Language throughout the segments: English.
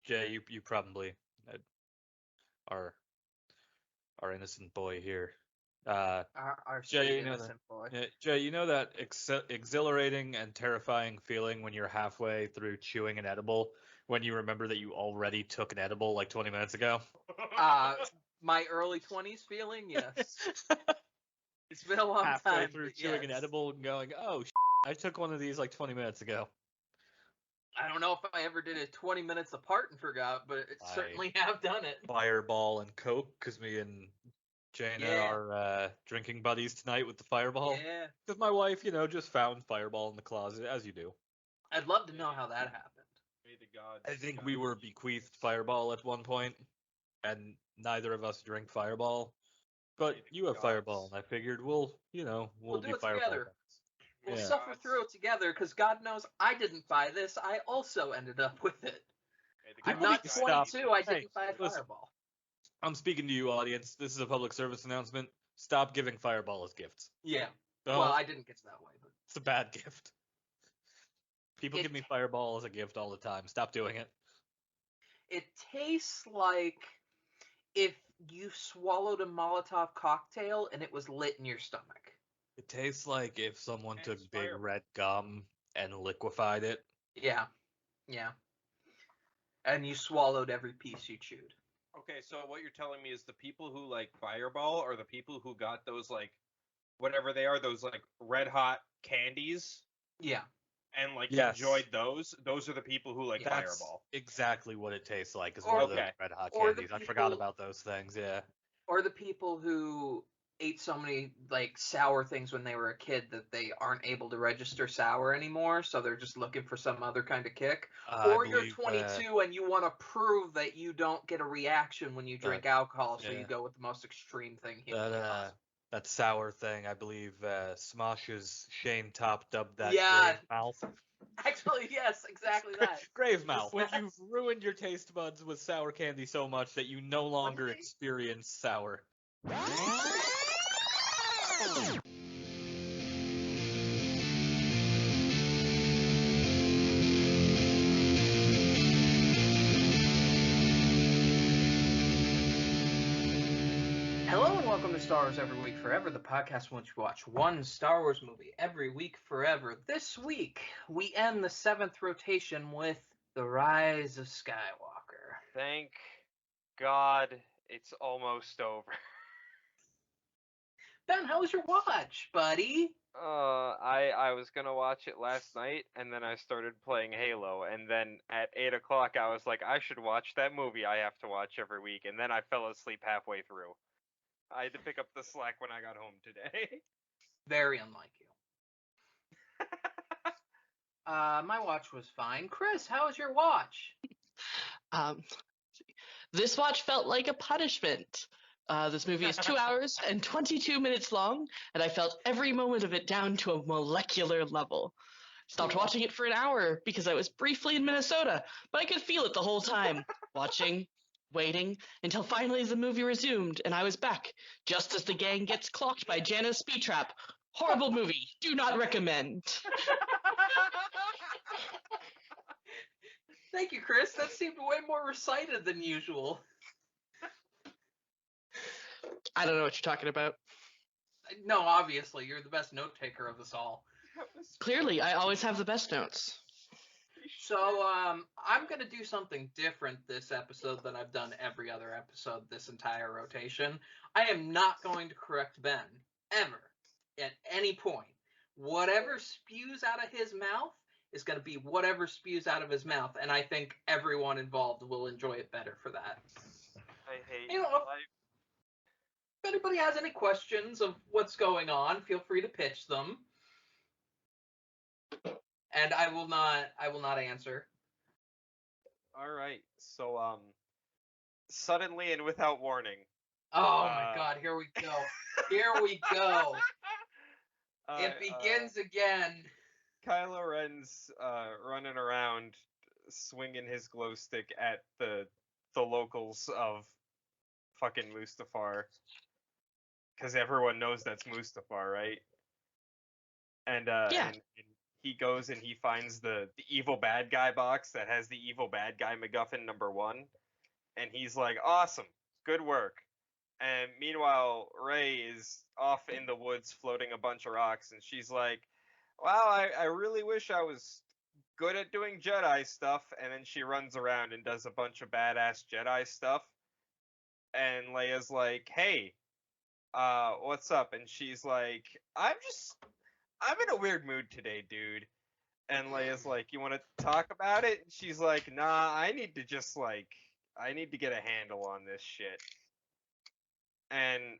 Jay, you probably are our innocent boy here. Our Jay, sweet you know innocent boy. Jay, you know that exhilarating and terrifying feeling when you're halfway through chewing an edible, when you remember that you already took an edible like 20 minutes ago? My early 20s feeling, yes. It's been a long Halfway time, through but chewing an yes. edible and going, oh, I took one of these like 20 minutes ago. I don't know if I ever did it 20 minutes apart and forgot, but it certainly have done it. Fireball and Coke, because me and Jaina Yeah. are drinking buddies tonight with the Fireball. Yeah. Because my wife, just found Fireball in the closet, as you do. I'd love to know how that happened. May the gods I think guide we were you. bequeathed Fireball at one point, and neither of us drink Fireball. But you have Fireball, and I figured we'll We'll do be it Fireball together. friends. We'll Yeah. suffer through it together, because God knows I didn't buy this. I also ended up with it. May the I'm People not need to stop. 22. I Hey, didn't buy a listen. Fireball. I'm speaking to you, audience. This is a public service announcement. Stop giving Fireball as gifts. Yeah. Don't. Well, I didn't get to that way, but It's a bad gift. People give me Fireball as a gift all the time. Stop doing it. it tastes like if you swallowed a Molotov cocktail and it was lit in your stomach. It tastes like if someone And took it's big Fireball. red gum and liquefied it. Yeah. Yeah. And you swallowed every piece you chewed. Okay, so what you're telling me is the people who like Fireball are the people who got those like whatever they are, those like red hot candies Yeah. and like Yes. enjoyed those. Those are the people who like That's Fireball. exactly what it tastes like. Is Or- one of those Okay. red hot or the candies. I forgot people- about those things. Yeah. Or the people who ate so many like sour things when they were a kid that they aren't able to register sour anymore, so they're just looking for some other kind of kick. I Or you're believe, 22 and you want to prove that you don't get a reaction when you drink alcohol, so yeah. you go with the most extreme thing humanly possible. That sour thing. I believe Smosh's Shane Top dubbed that Yeah. grave mouth. Actually, yes, exactly that. Grave mouth. When Yes. you've ruined your taste buds with sour candy so much that you no longer experience sour. Hello and welcome to Star Wars Every Week Forever, the podcast in which we watch one Star Wars movie every week forever. This week, we end the 7th rotation with The Rise of Skywalker. Thank God it's almost over. Ben, how was your watch, buddy? I was gonna watch it last night, and then I started playing Halo, and then at 8 o'clock I was like, I should watch that movie I have to watch every week, and then I fell asleep halfway through. I had to pick up the slack when I got home today. Very unlike you. My watch was fine. Chris, how was your watch? This watch felt like a punishment. This movie is 2 hours and 22 minutes long, and I felt every moment of it down to a molecular level. Stopped watching it for an hour because I was briefly in Minnesota, but I could feel it the whole time. Watching, waiting, until finally the movie resumed, and I was back, just as the gang gets clocked by Jana's speed trap. Horrible movie. Do not recommend. Thank you, Chris. That seemed way more recited than usual. I don't know what you're talking about. No, obviously, you're the best note taker of us all. Clearly, I always have the best notes. So, I'm going to do something different this episode than I've done every other episode this entire rotation. I am not going to correct Ben, ever, at any point. Whatever spews out of his mouth is going to be whatever spews out of his mouth, and I think everyone involved will enjoy it better for that. I hate You know, life. if anybody has any questions of what's going on, feel free to pitch them. And I will not answer. All right, so suddenly and without warning. Oh my God! Here we go. Here we go. It begins again. Kylo Ren's running around, swinging his glow stick at the locals of fucking Mustafar, because everyone knows that's Mustafar, right? And Yeah. and he goes and he finds the evil bad guy box that has the evil bad guy MacGuffin #1, and he's like, awesome, good work. And meanwhile, Rey is off in the woods floating a bunch of rocks, and she's like, wow, I really wish I was good at doing Jedi stuff. And then she runs around and does a bunch of badass Jedi stuff. And Leia's like, hey, what's up? And she's like, I'm in a weird mood today, dude. And Leia's like, you want to talk about it? And she's like, nah, I need to get a handle on this shit. And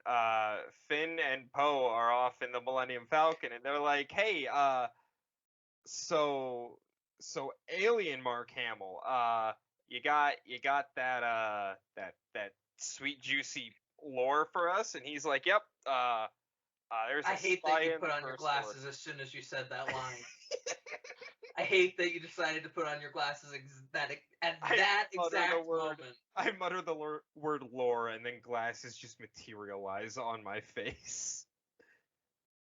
Finn and Poe are off in the Millennium Falcon, and they're like, hey, so alien Mark Hamill, you got that sweet juicy lore for us? And he's like, yep, there's a I hate spy that you in put the on your first glasses order. as soon as you said that line. I hate that you decided to put on your glasses at that exact moment. I mutter the word lore, and then glasses just materialize on my face.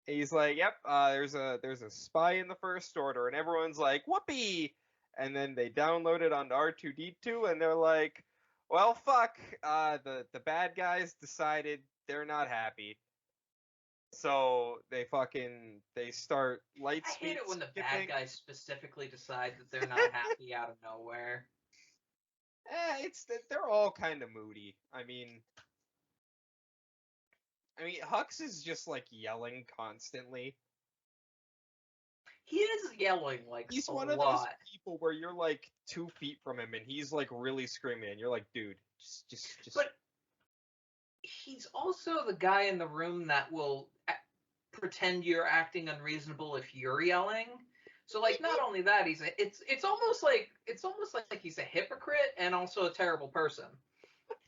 And he's like, "Yep, there's a spy in the First Order," and everyone's like, "Whoopee!" And then they download it onto R2D2, and they're like, "Well, fuck." The bad guys decided they're not happy, so they start light I speed hate it when the bad skipping. guys specifically decide that they're not happy out of nowhere. They're all kind of moody. I mean, Hux is just like yelling constantly. He is yelling like He's a one of those lot. people where you're like 2 feet from him and he's like really screaming, and you're like, dude, just. But he's also the guy in the room that will pretend you're acting unreasonable if you're yelling. So like, not only that, it's almost like he's a hypocrite and also a terrible person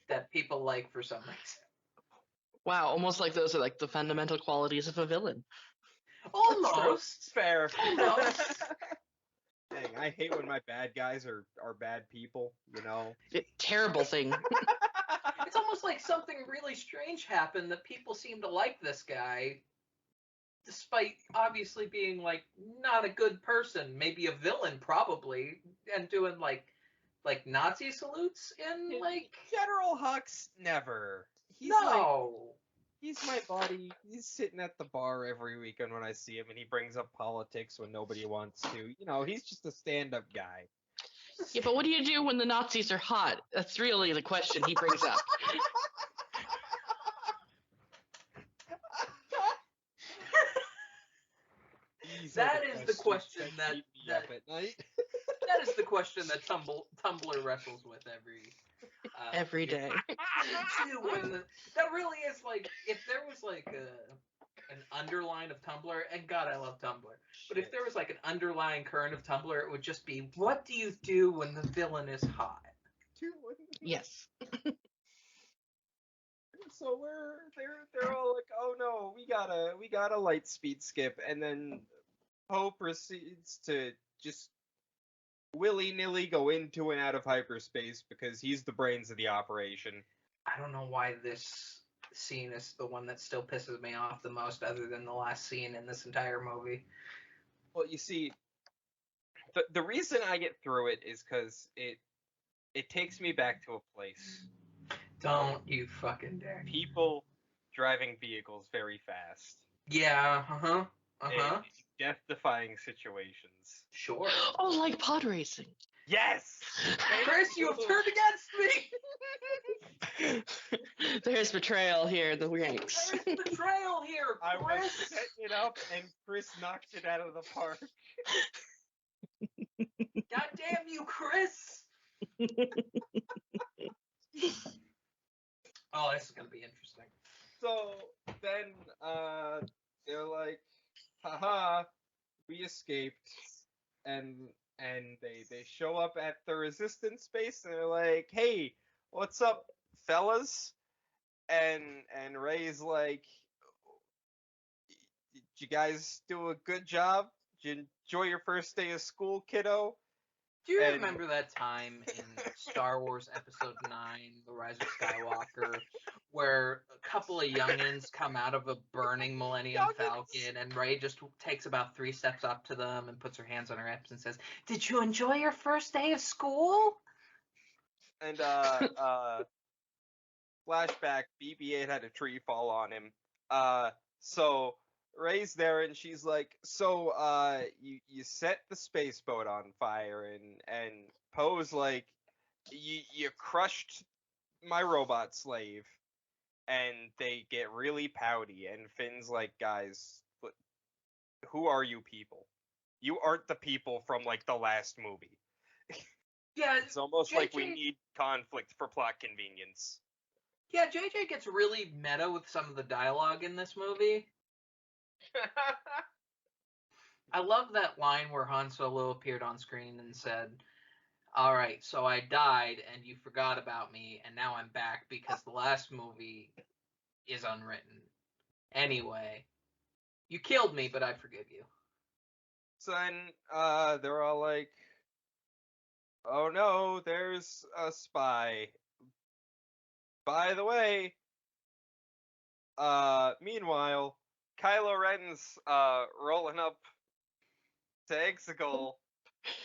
that people like for some reason. Wow, almost like those are like the fundamental qualities of a villain. Almost. Fair. Almost. Dang, I hate when my bad guys are bad people. Terrible thing. It's almost like something really strange happened that people seem to like this guy, despite obviously being like not a good person, maybe a villain probably, and doing like Nazi salutes and like General Hux, never. He's my buddy. He's sitting at the bar every weekend when I see him, and he brings up politics when nobody wants to. He's just a stand-up guy. Yeah, but what do you do when the Nazis are hot? That's really the question he brings up. That is the question that keep me up at night. that is the question that Tumblr wrestles with Every day. That really is like, if there was like an underline of Tumblr, and God, I love Tumblr, but if there was like an underlying current of Tumblr, it would just be, what do you do when the villain is hot? Yes. So they're all like, oh no, we got a light speed skip, and then Poe proceeds to just willy-nilly go into and out of hyperspace because he's the brains of the operation. I don't know why this scene is the one that still pisses me off the most, other than the last scene in this entire movie. Well, you see, the reason I get through it is because it takes me back to a place. Don't you fucking dare. People driving vehicles very fast. Yeah, In death-defying situations. Sure. Oh, like pod racing. Yes! Chris, you have turned against me! There's betrayal here in the ranks. There is betrayal here, I was Chris! setting it up, and Chris knocked it out of the park. God damn you, Chris! Oh, this is gonna be interesting. So then they're like, haha, we escaped, and they show up at the resistance base, and they're like, hey, what's up, fellas? And Ray's like, did you guys do a good job? Did you enjoy your first day of school, kiddo? Do you And- remember that time in Star Wars Episode 9, The Rise of Skywalker, where a couple of youngins come out of a burning Millennium Falcon, and Rey just takes about 3 steps up to them and puts her hands on her hips and says, "Did you enjoy your first day of school?" And flashback, BB-8 had a tree fall on him. So Ray's there and she's like, so you set the space boat on fire, and Poe's like, you crushed my robot slave. And they get really pouty, and Finn's like, guys, who are you people? You aren't the people from like the last movie. Yeah, It's almost like we JJ need conflict for plot convenience. Yeah, JJ gets really meta with some of the dialogue in this movie. I love that line where Han Solo appeared on screen and said, "All right, so I died and you forgot about me, and now I'm back because the last movie is unwritten. Anyway, you killed me, but I forgive you." So then they're all like, oh no, there's a spy. By the way, meanwhile, Kylo Ren's rolling up to Exegol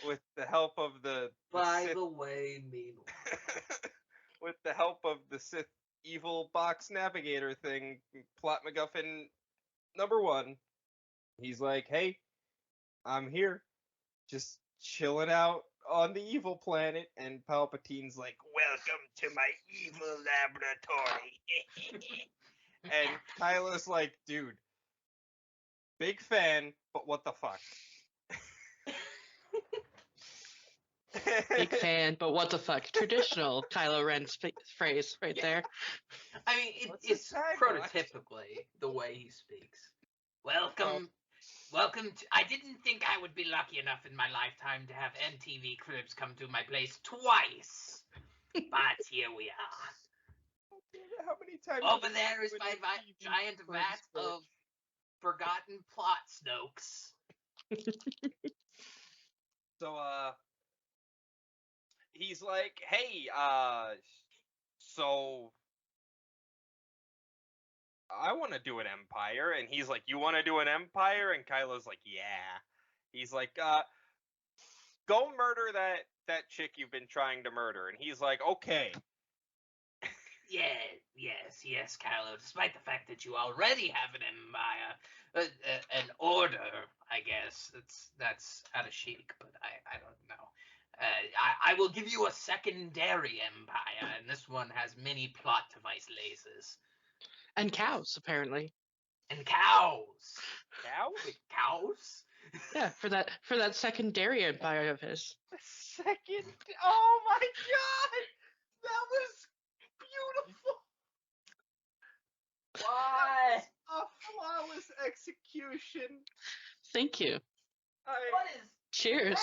with the help of the By Sith, the way, meanwhile. with the help of the Sith evil box navigator thing, plot MacGuffin number 1. He's like, hey, I'm here, just chilling out on the evil planet, and Palpatine's like, welcome to my evil laboratory. And Kylo's like, dude, big fan, but what the fuck? Big fan, but what the fuck? Traditional Kylo Ren phrase right there. I mean, What's his it's tagline? prototypically the way he speaks. Welcome to... I didn't think I would be lucky enough in my lifetime to have MTV Cribs come to my place twice. But here we are. How many times? Over there is my giant vat of forgotten plot Snokes. So, he's like, hey, so I want to do an empire. And he's like, you want to do an empire? And Kylo's like, yeah. He's like, go murder that chick you've been trying to murder. And he's like, okay. Yes, Kylo. Despite the fact that you already have an empire, an order, I guess that's out of chic, but I don't know. I will give you a secondary empire, and this one has many plot device lasers And cows, apparently. and cows. Cow? Wait, cows? Yeah, for that secondary empire of his. Second. Oh my god! That was beautiful! What? A flawless execution. Thank you. What is Cheers.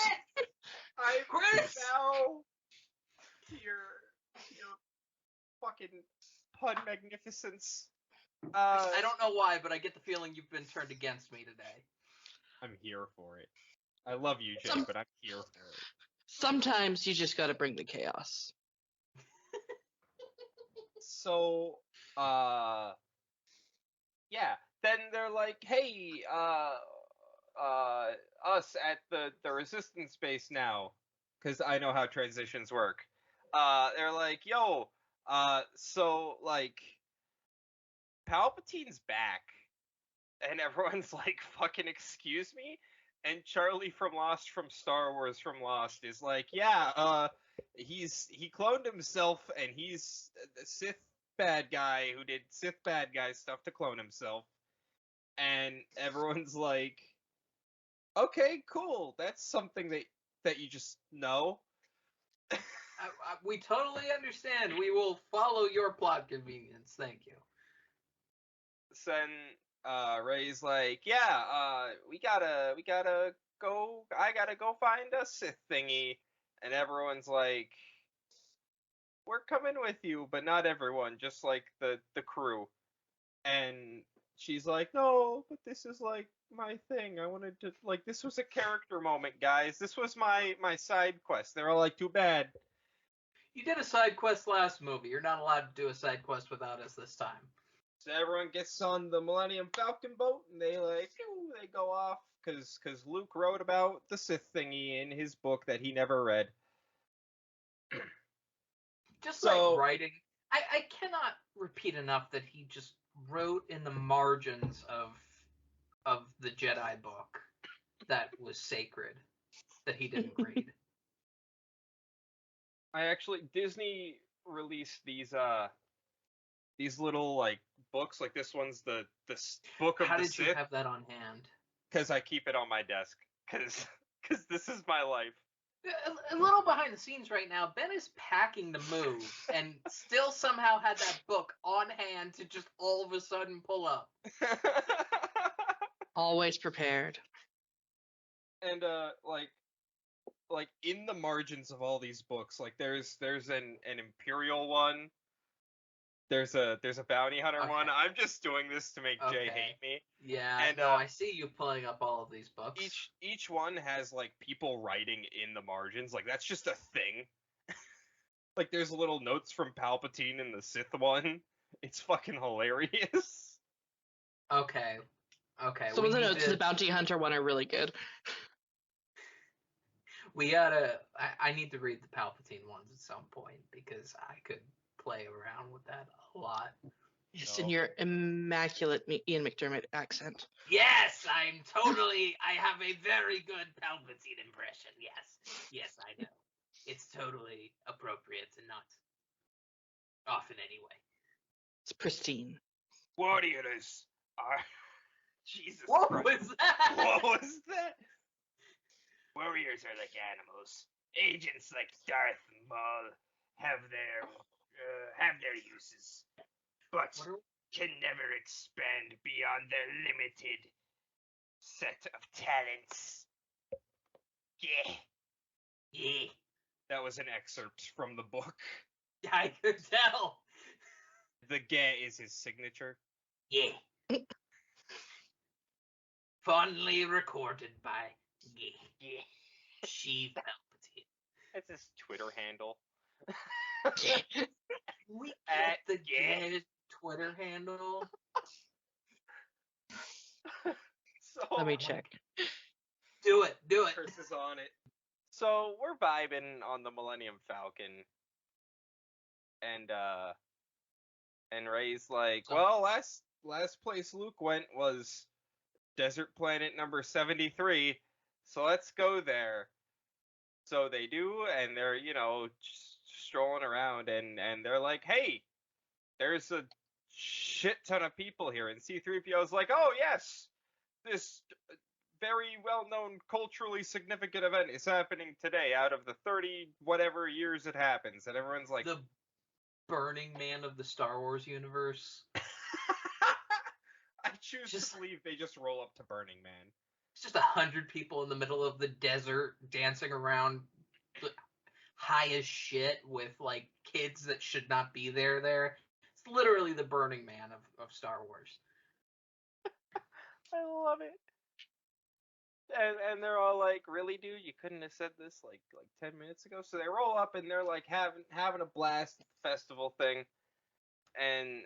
I Chris! bow to your fucking pun magnificence. I don't know why, but I get the feeling you've been turned against me today. I'm here for it. I love you, Jay, but I'm here for it. Sometimes you just gotta bring the chaos. So, yeah. Then they're like, hey, us at the resistance base now, because I know how transitions work. They're like, yo, so like, Palpatine's back, and everyone's like, fucking excuse me. And Charlie from Star Wars from Lost is like, yeah, he cloned himself, and he's the Sith bad guy who did Sith bad guy stuff to clone himself. And everyone's like, okay, cool. That's something that you just know. We totally understand. We will follow your plot convenience. Thank you. Then Ray's like, yeah, we gotta go. I gotta go find a Sith thingy. And everyone's like, we're coming with you, but not everyone, just like the crew. And she's like, no, but this is like my thing. I wanted to like this was a character moment, guys. This was my side quest. They're all like, too bad. You did a side quest last movie. You're not allowed to do a side quest without us this time. So everyone gets on the Millennium Falcon boat and they like phew, they go off because Luke wrote about the Sith thingy in his book that he never read. Just So- like writing. I cannot repeat enough that he just wrote in the margins of the Jedi book that was sacred that he didn't read. Disney released these little like books, like this one's the book of How the did you Sith, have that on hand? because I keep it on my desk because this is my life. A little behind the scenes right now, Ben is packing the move and still somehow had that book on hand to just all of a sudden pull up. Always prepared. And like in the margins of all these books, like there's an Imperial one. There's a bounty hunter one. Okay. I'm just doing this to make Jay Okay. hate me. Yeah, And, no, I see you pulling up all of these books. Each one has like people writing in the margins. Like that's just a thing. Like there's little notes from Palpatine in the Sith one. It's fucking hilarious. Okay. Some we of the need notes to- to the bounty hunter one are really good. We gotta. I need to read the Palpatine ones at some point because I could play around with that a lot. Yes, No. in your immaculate Ian McDermott accent. Yes, I have a very good Palpatine impression. Yes, I know. It's totally appropriate and not often anyway. It's pristine. Warriors are. Jesus What Christ. was that? What was that? Warriors are like animals. Agents like Darth Maul have their uses, but What are- can never expand beyond their limited set of talents. Yeah. Yeah, That was an excerpt from the book. I could tell. The "geh" is his signature. Yeah. Fondly recorded by Yeah. Sheev Palpatine. That's his Twitter handle. We At get the yeah. gay Twitter handle. So Let me check. Do it. Chris is on it. So we're vibing on the Millennium Falcon, and Ray's like, So- well, Last place Luke went was desert planet number 73, so let's go there. So they do, and they're, just strolling around, and they're like, hey, there's a shit ton of people here. And C-3PO is like, oh, yes, this very well-known, culturally significant event is happening today out of the 30 whatever years it happens. And everyone's like, The Burning Man of the Star Wars universe. I choose Just- to believe they just roll up to Burning Man. It's just 100 people in the middle of the desert dancing around high as shit with like kids that should not be there. It's literally the Burning Man of Star Wars. I love it. And they're all like, really, dude? You couldn't have said this like 10 minutes ago? So they roll up and they're like having a blast at the festival thing. And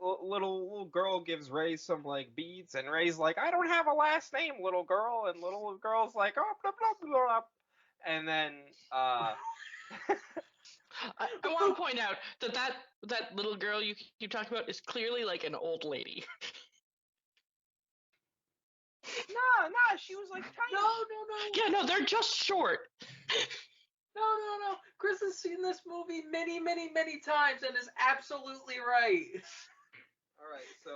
little girl gives Ray some like beads, and Ray's like, I don't have a last name, little girl. And little girl's like, oh, blah, blah, blah, blah. And then I want to point out that little girl you keep talking about is clearly like an old lady. Nah, she was like tiny. No. Yeah, no, they're just short. No. Chris has seen this movie many times and is absolutely right. All right, so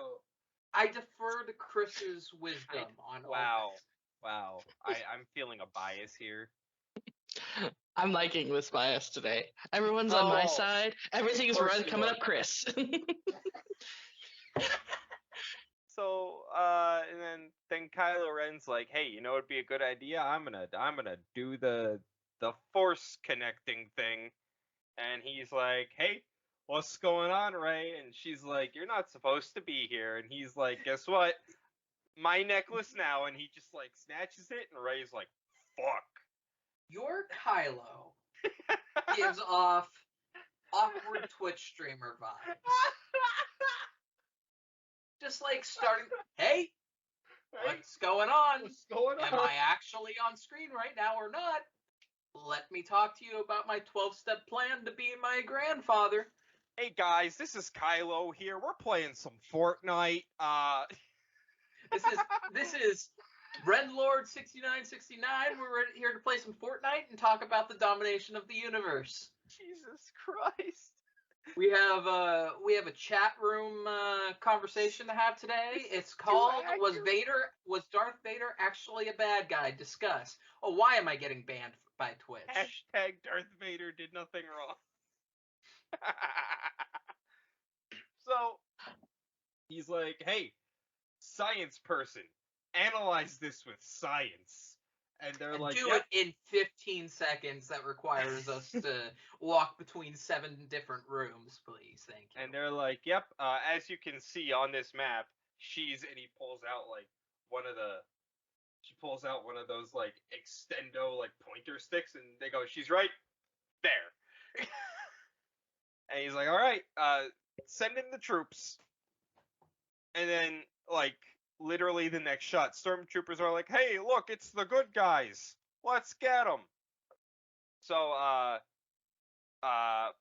I defer to Chris's wisdom on all wow. this. Wow. I'm feeling a bias here. I'm liking this bias today. Everyone's on my Oh, side. Everything is course right you coming are. up, Chris. So, and then Kylo Ren's like, hey, you know what'd be a good idea? I'm gonna do the force connecting thing. And he's like, hey, what's going on, Ray? And she's like, you're not supposed to be here. And he's like, guess what? my necklace now, and he just like snatches it, and Ray's like, fuck. Your Kylo gives off awkward Twitch streamer vibes. Just like starting, hey, what's going on? What's going on? Am I actually on screen right now or not? Let me talk to you about my 12-step plan to be my grandfather. Hey guys, this is Kylo here. We're playing some Fortnite. This is Red Lord 6969. We're here to play some Fortnite and talk about the domination of the universe. Jesus Christ. We have a chat room conversation to have today. It's called Was Darth Vader actually a bad guy? Discuss. Oh, why am I getting banned by Twitch? Hashtag Darth Vader did nothing wrong. So he's like, hey, science person, analyze this with science. And they're like, do yep. it in 15 seconds. That requires us to walk between 7 different rooms, please. Thank you. And they're like, yep, as you can see on this map, and he pulls out like she pulls out one of those like extendo like pointer sticks, and they go, she's right there. And he's like, all right, send in the troops. And then like literally the next shot, stormtroopers are like, hey, look, it's the good guys, let's get them. So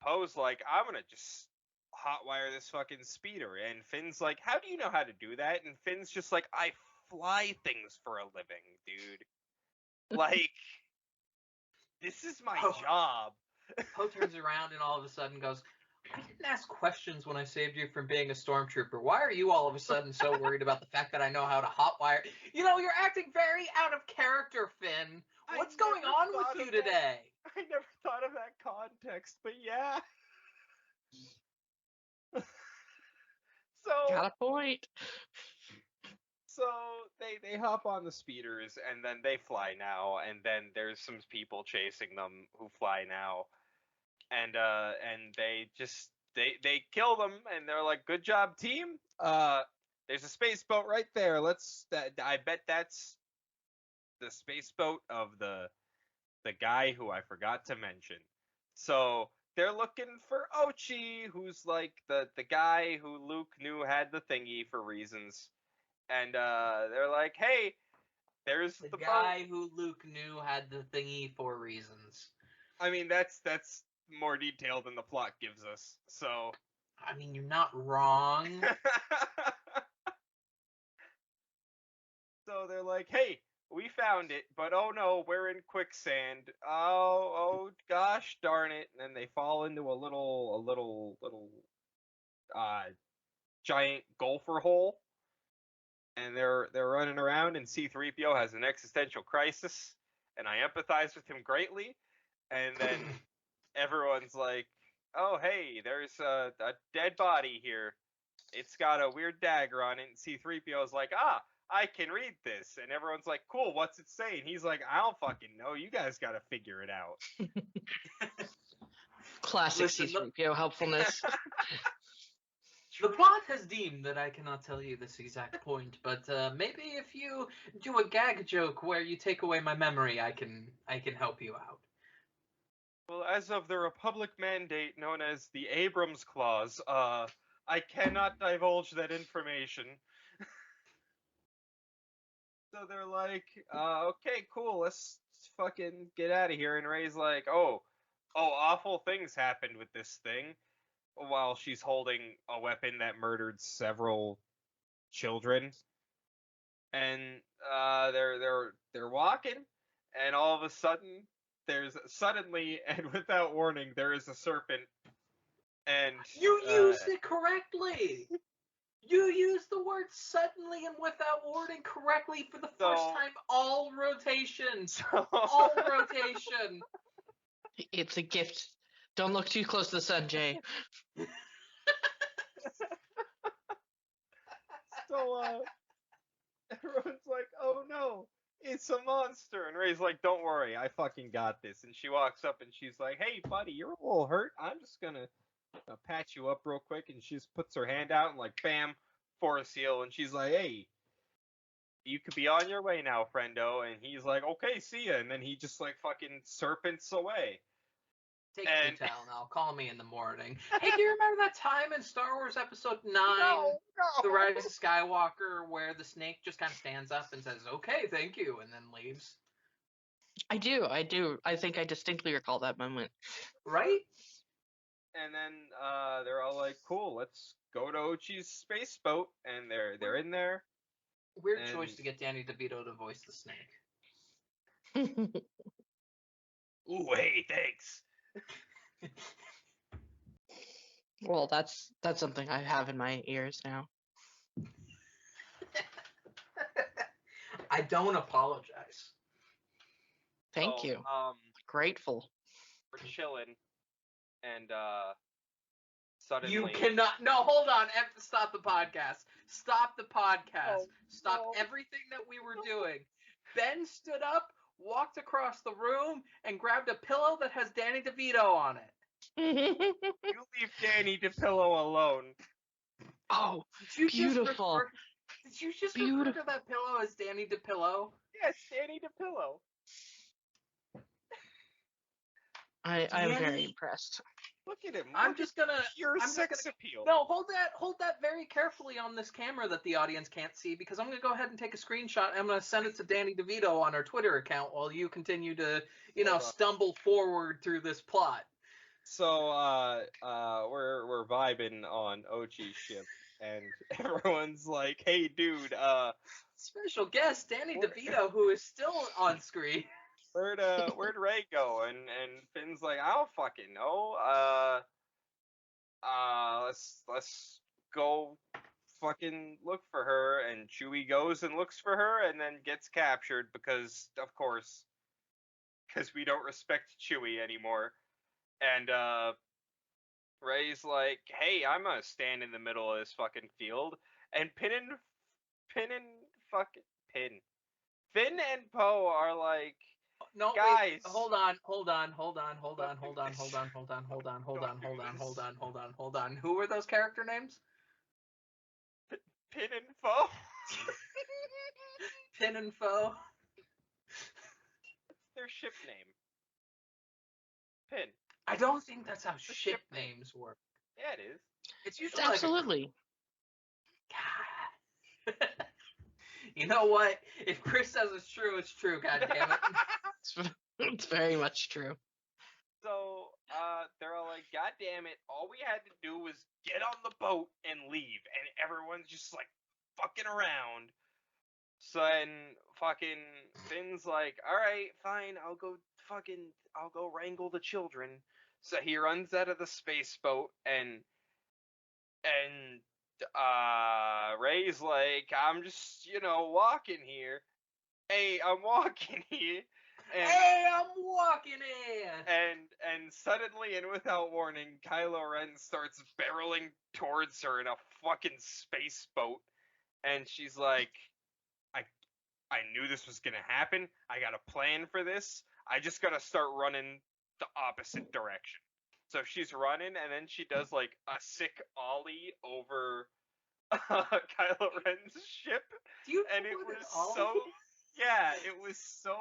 Poe's like, I'm gonna just hotwire this fucking speeder, and Finn's like, how do you know how to do that? And Finn's just like, I fly things for a living, dude. Like, this is my job. Poe turns around and all of a sudden goes, I didn't ask questions when I saved you from being a stormtrooper. Why are you all of a sudden so worried about the fact that I know how to hotwire? You know, you're acting very out of character, Finn. What's going on with you today? I never thought of that context, but yeah. Got a point. So they hop on the speeders, And then they fly now, and then there's some people chasing them who fly now. And they kill them, and they're like, good job, team. There's a space boat right there. I bet that's the space boat of the guy who I forgot to mention. So they're looking for Ochi, who's like the guy who Luke knew had the thingy for reasons. And they're like, hey, there's the guy boat. who Luke knew had the thingy for reasons. I mean, that's more detail than the plot gives us. So I mean, you're not wrong. So they're like, hey, we found it, but oh no, we're in quicksand. Oh gosh darn it. And then they fall into a little giant gopher hole. And they're running around, and C-3PO has an existential crisis, and I empathize with him greatly. And then everyone's like, oh hey, there's a dead body here. It's got a weird dagger on it, and C-3PO's like, I can read this. And everyone's like, cool, what's it say? And he's like, I don't fucking know, you guys gotta figure it out. Classic C-3PO helpfulness. The plot has deemed that I cannot tell you this exact point, but maybe if you do a gag joke where you take away my memory, I can help you out. Well, as of the Republic mandate known as the Abrams Clause, I cannot divulge that information. So they're like, okay, cool, let's fucking get out of here. And Rey's like, oh, awful things happened with this thing, while she's holding a weapon that murdered several children. And they're walking, and all of a sudden, and without warning, there is a serpent. And you used it correctly. You used the word suddenly and without warning correctly for the first time all rotation. All rotation. It's a gift. Don't look too close to the sun, Jay. So everyone's like, oh no, it's a monster. And Rey's like, don't worry, I fucking got this. And she walks up and she's like, hey buddy, you're a little hurt. I'm just gonna patch you up real quick. And she just puts her hand out and like, bam, force seal. And she's like, hey, you could be on your way now, friendo. And he's like, okay, see ya. And then he just like fucking serpents away. Take And- the towel now. Call me in the morning. Hey, do you remember that time in Star Wars Episode 9, The Rise of Skywalker, where the snake just kind of stands up and says, okay, thank you, and then leaves? I do. I think I distinctly recall that moment. Right? And then they're all like, cool, let's go to Ochi's space boat. And they're in there. Weird choice And- to get Danny DeVito to voice the snake. Ooh, hey, thanks. Well, that's something I have in my ears now. I don't apologize. Thank So, you. Grateful. We're chilling. And suddenly. You cannot. No, hold on. Stop the podcast. Stop the podcast. No, Stop no. everything that we were doing. Ben stood up, walked across the room, and grabbed a pillow that has Danny DeVito on it. You leave Danny DePillo alone. Oh, Did you beautiful. Did you just refer to Beautiful. that pillow as Danny DePillow? Yes, Danny DePillo. I'm very Danny? impressed. Look at him. I'm Look just at gonna. pure I'm just sex gonna- appeal. No, hold that very carefully on this camera that the audience can't see, because I'm gonna go ahead and take a screenshot and I'm gonna send it to Danny DeVito on our Twitter account while you continue to, Hold on. stumble forward through this plot. So we're vibing on Ochi's ship, and everyone's like, "Hey, dude, Special guest Danny Where- DeVito, who is still on screen. where'd Ray go?" And Finn's like, "I don't fucking know. Let's go fucking look for her." And Chewie goes and looks for her, and then gets captured because, of course, because we don't respect Chewie anymore. And Ray's like, "Hey, I'm gonna stand in the middle of this fucking field." And Finn and Poe are like, No, Guys. wait, hold on. Who were those character names? Pin and Poe. Pin and Foe. Their ship name. Pin. I don't think that's how The ship ship name. names work. Yeah, it is. It's usually like a Absolutely. God. You know what? If Chris says it's true, it's true. God damn it. It's very much true. So they're all like, "God damn it! All we had to do was get on the boat and leave," and everyone's just like fucking around. So then fucking Finn's like, "All right, fine, I'll go wrangle the children." So he runs out of the space boat, and Ray's like, "I'm just walking here. Hey, I'm walking here." And, Hey, I'm walking in. and suddenly and without warning, Kylo Ren starts barreling towards her in a fucking space boat, and she's like, I knew this was gonna happen. I got a plan for this. I just gotta start running the opposite direction." So she's running, and then she does like a sick ollie over Kylo Ren's ship, Do you and know it what was an ollie so is? yeah, it was so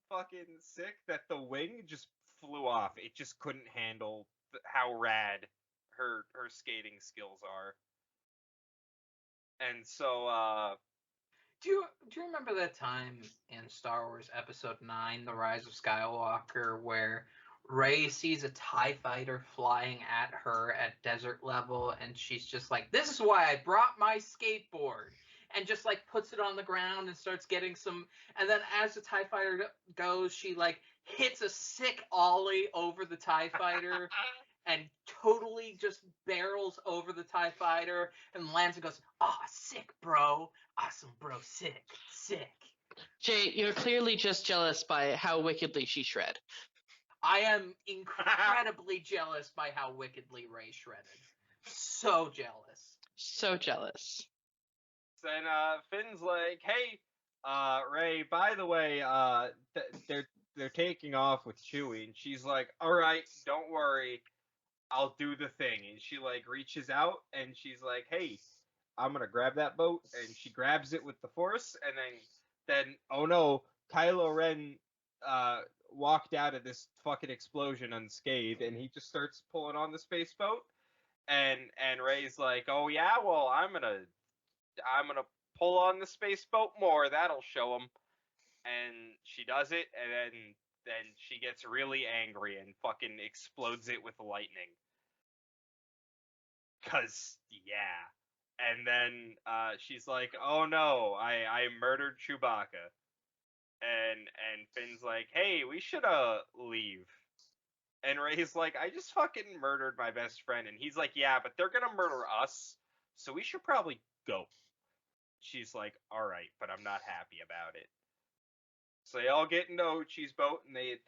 fucking sick that the wing just flew off. It just couldn't handle how rad her skating skills are. And so Do you remember that time in Star Wars Episode 9, The Rise of Skywalker, where Rey sees a TIE fighter flying at her at desert level, and she's just like, "This is why I brought my skateboard," and just like puts it on the ground and starts getting some, and then as the TIE fighter goes, she like hits a sick ollie over the TIE fighter and totally just barrels over the TIE fighter and lands and goes, "Oh, sick, bro. Awesome, bro. Sick. Jay, you're clearly just jealous by how wickedly she shred. I am incredibly jealous by how wickedly Rey shredded. So jealous. So jealous. then Finn's like, "Hey, Ray, by the way, they're taking off with Chewie," and she's like, "All right, don't worry, I'll do the thing." And she like reaches out and she's like, "Hey, I'm gonna grab that boat, and she grabs it with the force, and then oh no, Kylo Ren walked out of this fucking explosion unscathed, and he just starts pulling on the space boat, and Rey's like, oh yeah, well I'm gonna pull on the space boat more, that'll show him, and she does it, and then she gets really angry and fucking explodes it with lightning. 'Cause yeah. And then she's like, "Oh no, I murdered Chewbacca." And Finn's like, "Hey, we should leave." And Rey's like, "I just fucking murdered my best friend." And he's like, "Yeah, but they're going to murder us, so we should probably go." She's like, "All right, but I'm not happy about it." So they all get into Ochi's boat, and they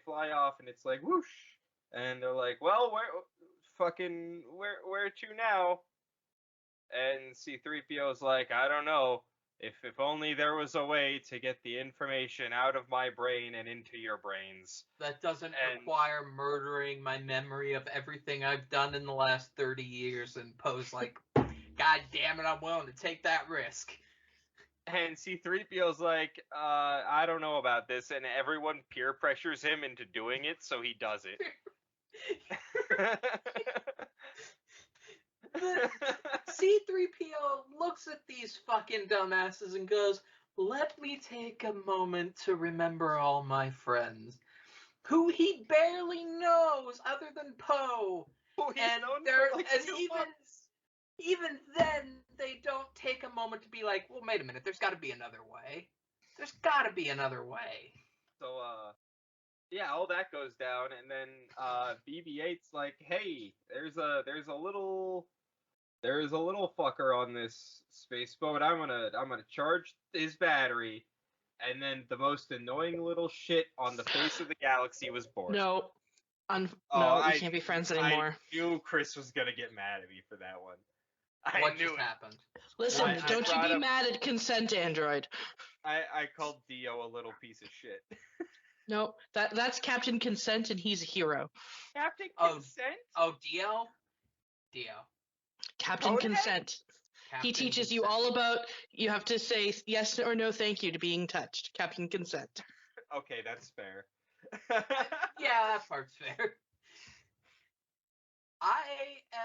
fly off, and it's like whoosh. And they're like, "Well, where to now?" And C-3PO's like, "I don't know. If only there was a way to get the information out of my brain and into your brains." That doesn't require murdering my memory of everything I've done in the last 30 years, and Poe's like, God damn it, I'm willing to take that risk. And C-3PO's like, I don't know about this, and everyone peer pressures him into doing it, so he does it. C-3PO looks at these fucking dumbasses and goes, let me take a moment to remember all my friends, who he barely knows other than Poe. And they're like even then they don't take a moment to be like, well, wait a minute, there's got to be another way. There's got to be another way. So yeah, all that goes down, and then BB-8's like, hey, there's a little fucker on this space boat. I'm gonna charge his battery, and then the most annoying little shit on the face of the galaxy was born. No. No, we can't be friends anymore. I knew Chris was gonna get mad at me for that one. What just happened? Listen, don't you be mad at Consent Android. I called Dio a little piece of shit. No, that's Captain Consent, and he's a hero. Captain Consent? Oh, Dio? Captain Consent. He teaches you all about, you have to say yes or no thank you to being touched. Captain Consent. Okay, that's fair. Yeah, that part's fair. I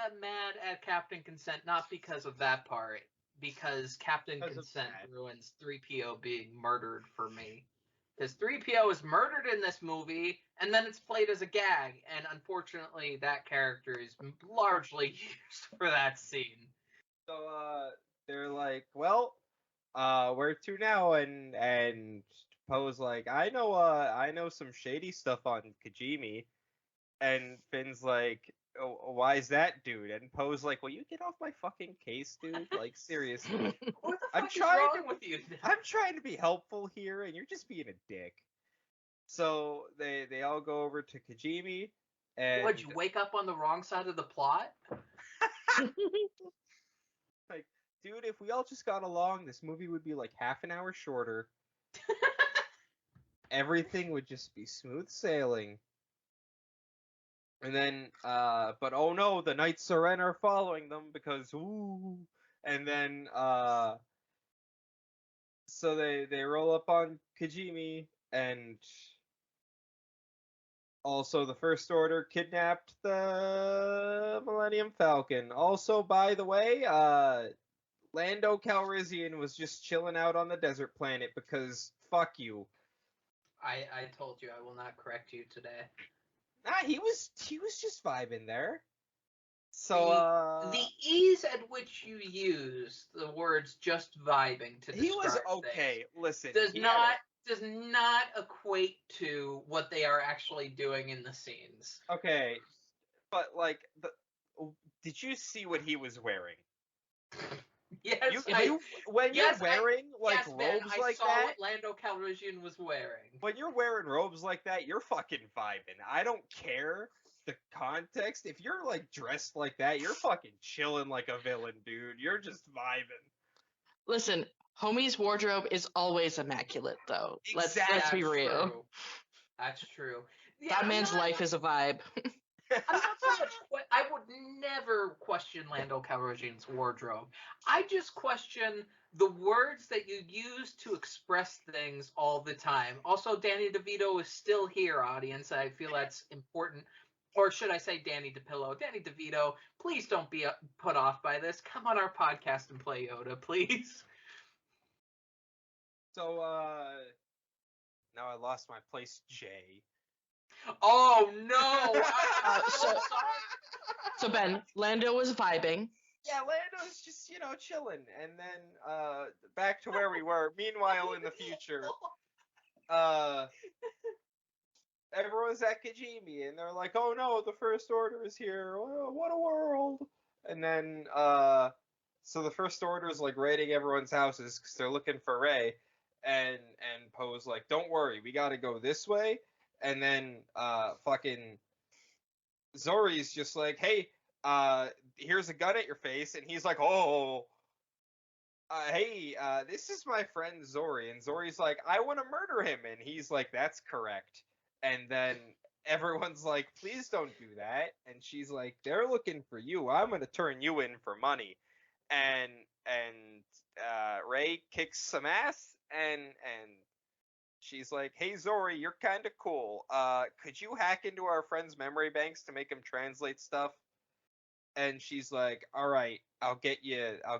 am mad at Captain Consent, not because of that part, because Captain Consent ruins 3PO being murdered for me. Because 3PO is murdered in this movie, and then it's played as a gag, and unfortunately that character is largely used for that scene. So, they're like, well, where to now? And Poe's like, I know some shady stuff on Kijimi. And Finn's like, oh, why is that, dude? And Poe's like, will you get off my fucking case, dude? Like, seriously. What the fuck is wrong with you? I'm trying to be helpful here, and you're just being a dick. So they all go over to Kijimi, and would you wake up on the wrong side of the plot? Like, dude, if we all just got along, this movie would be like half an hour shorter. Everything would just be smooth sailing. And then, but oh no, the Knights of Ren are following them because, ooh. And then, so they roll up on Kijimi, and also the First Order kidnapped the Millennium Falcon. Also, by the way, Lando Calrissian was just chilling out on the desert planet because fuck you. I told you I will not correct you today. He was just vibing there. So the ease at which you use the words "just vibing" to describe he was okay. Listen, does not equate to what they are actually doing in the scenes. Okay, but like, did you see what he was wearing? Yes, when you're wearing robes I like saw that, what Lando Calrissian was wearing. When you're wearing robes like that, you're fucking vibing. I don't care the context. If you're like dressed like that, you're fucking chilling like a villain, dude. You're just vibing. Listen, homie's wardrobe is always immaculate, though. Exactly. Let's be real. That's true. Yeah, that man's life is a vibe. I'm not so much. I would never question Lando Calrissian's wardrobe. I just question the words that you use to express things all the time. Also, Danny DeVito is still here, audience. I feel that's important. Or should I say Danny DePillo? Danny DeVito, please don't be put off by this. Come on our podcast and play Yoda, please. So, now I lost my place, Jay. Oh, no! I'm so so- sorry. So Ben, Lando was vibing. Yeah, Lando's just, chilling. And then, back to where we were. Meanwhile, in the future, everyone's at Kijimi, and they're like, oh no, the First Order is here. Oh, what a world. And then, so the First Order is, like, raiding everyone's houses because they're looking for Rey. And Poe's like, don't worry, we gotta go this way. And then, fucking Zori's just like, hey, here's a gun at your face. And he's like, oh, hey, this is my friend Zori. And Zori's like, I want to murder him. And he's like, that's correct. And then everyone's like, please don't do that. And she's like, they're looking for you. I'm going to turn you in for money. And Rey kicks some ass, and she's like, hey, Zori, you're kind of cool. Could you hack into our friends' memory banks to make them translate stuff? And she's like, all right, I'll get you a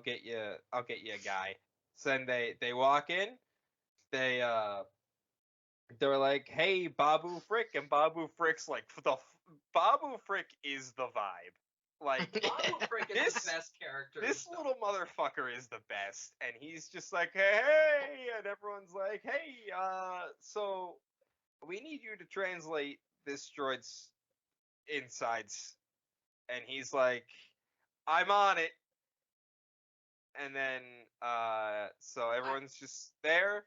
guy. So then they walk in, they're like, hey, Babu Frick, and Babu Frick's like, Babu Frick is the vibe. Like, Babu Frick is the best character. This little motherfucker is the best, and he's just like, hey, and everyone's like, hey, so we need you to translate this droid's insides. And he's like, I'm on it. And then, so everyone's just there.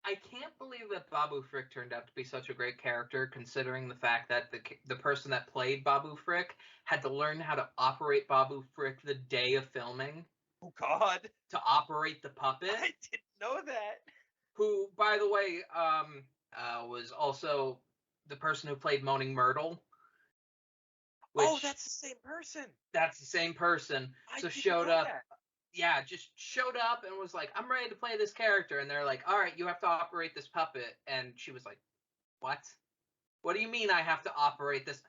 I can't believe that Babu Frick turned out to be such a great character, considering the fact that the person that played Babu Frick had to learn how to operate Babu Frick the day of filming. Oh, God. To operate the puppet. I didn't know that. Who, by the way, was also the person who played Moaning Myrtle. Oh, that's the same person. That's the same person. So showed up. Yeah, just showed up and was like, I'm ready to play this character. And they're like, all right, you have to operate this puppet. And she was like, what? What do you mean I have to operate this?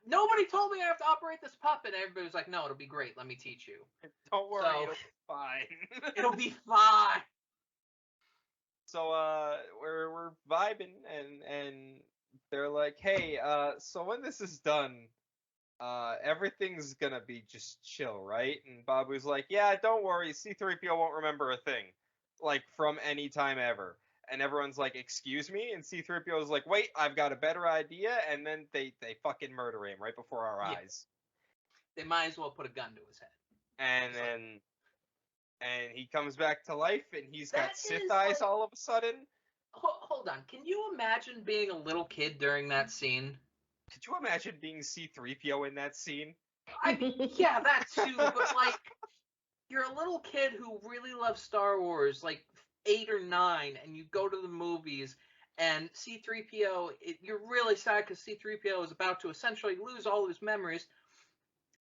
Nobody told me I have to operate this puppet. And everybody was like, no, it'll be great. Let me teach you. Don't worry, it'll be fine. It'll be fine. So we're vibing, and they're like, hey, so when this is done, everything's gonna be just chill, right? And Babu's like, yeah, don't worry, C-3PO won't remember a thing, like, from any time ever. And everyone's like, excuse me? And C-3PO's like, wait, I've got a better idea, and then they fucking murder him right before our eyes. They might as well put a gun to his head. And he comes back to life, and he's got Sith eyes all of a sudden. Hold on, can you imagine being a little kid during that scene? Could you imagine being C-3PO in that scene? I mean, yeah, that too, but like, you're a little kid who really loves Star Wars, like 8 or 9, and you go to the movies, and C-3PO, you're really sad because C-3PO is about to essentially lose all of his memories,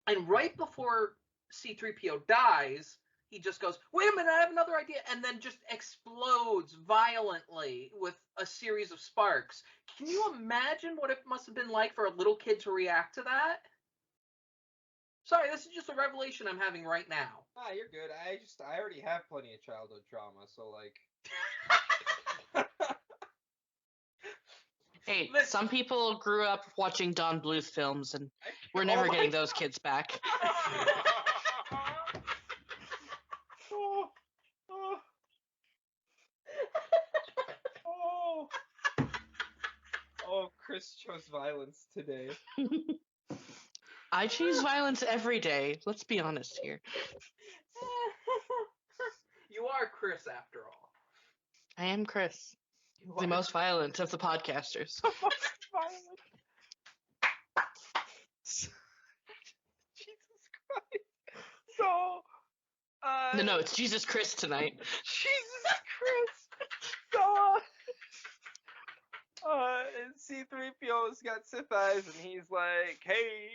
and right before C-3PO dies, he just goes, wait a minute, I have another idea, and then just explodes violently with a series of sparks. Can you imagine what it must have been like for a little kid to react to that? Sorry, this is just a revelation I'm having right now. Ah, you're good. I already have plenty of childhood trauma, so like... Hey, Listen. some people grew up watching Don Bluth films, and we're never getting those kids back. Oh, Chris chose violence today. I choose violence every day. Let's be honest here. You are Chris, after all. I am Chris, the most violent of the podcasters. The most violent. Jesus Christ. So, No, it's Jesus Chris tonight. Jesus Christ. So, C-3PO is got Sith eyes, and he's like, "Hey,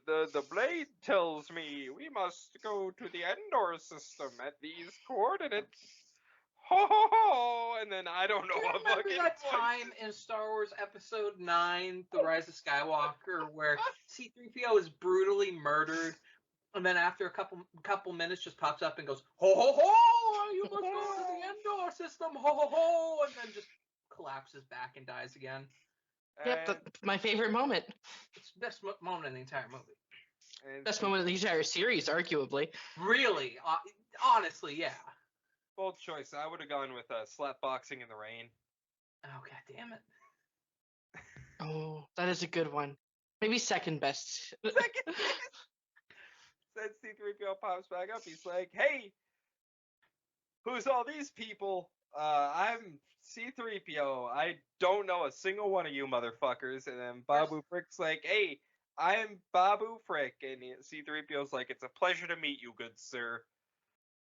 the blade tells me we must go to the Endor system at these coordinates." Ho ho ho! And then I don't know Do you what remember fucking that voice time in Star Wars Episode 9, The Rise of Skywalker, where C-3PO is brutally murdered, and then after a couple minutes just pops up and goes, "Ho ho ho! You must go to the Endor system, ho ho ho!" and then just collapses back and dies again. Yep, And, that's my favorite moment. It's the best moment in the entire movie. and Best moment of the entire series, arguably. Really, honestly, yeah. bold choice. I would have gone with slap boxing in the rain. Oh god damn it! Oh, that is a good one. Maybe second best. Second. Then C-3PO pops back up. He's like, "Hey, who's all these people? I'm C-3PO. I don't know a single one of you motherfuckers." And then Babu Frick's like, "Hey, I'm Babu Frick." And C-3PO's like, "It's a pleasure to meet you, good sir."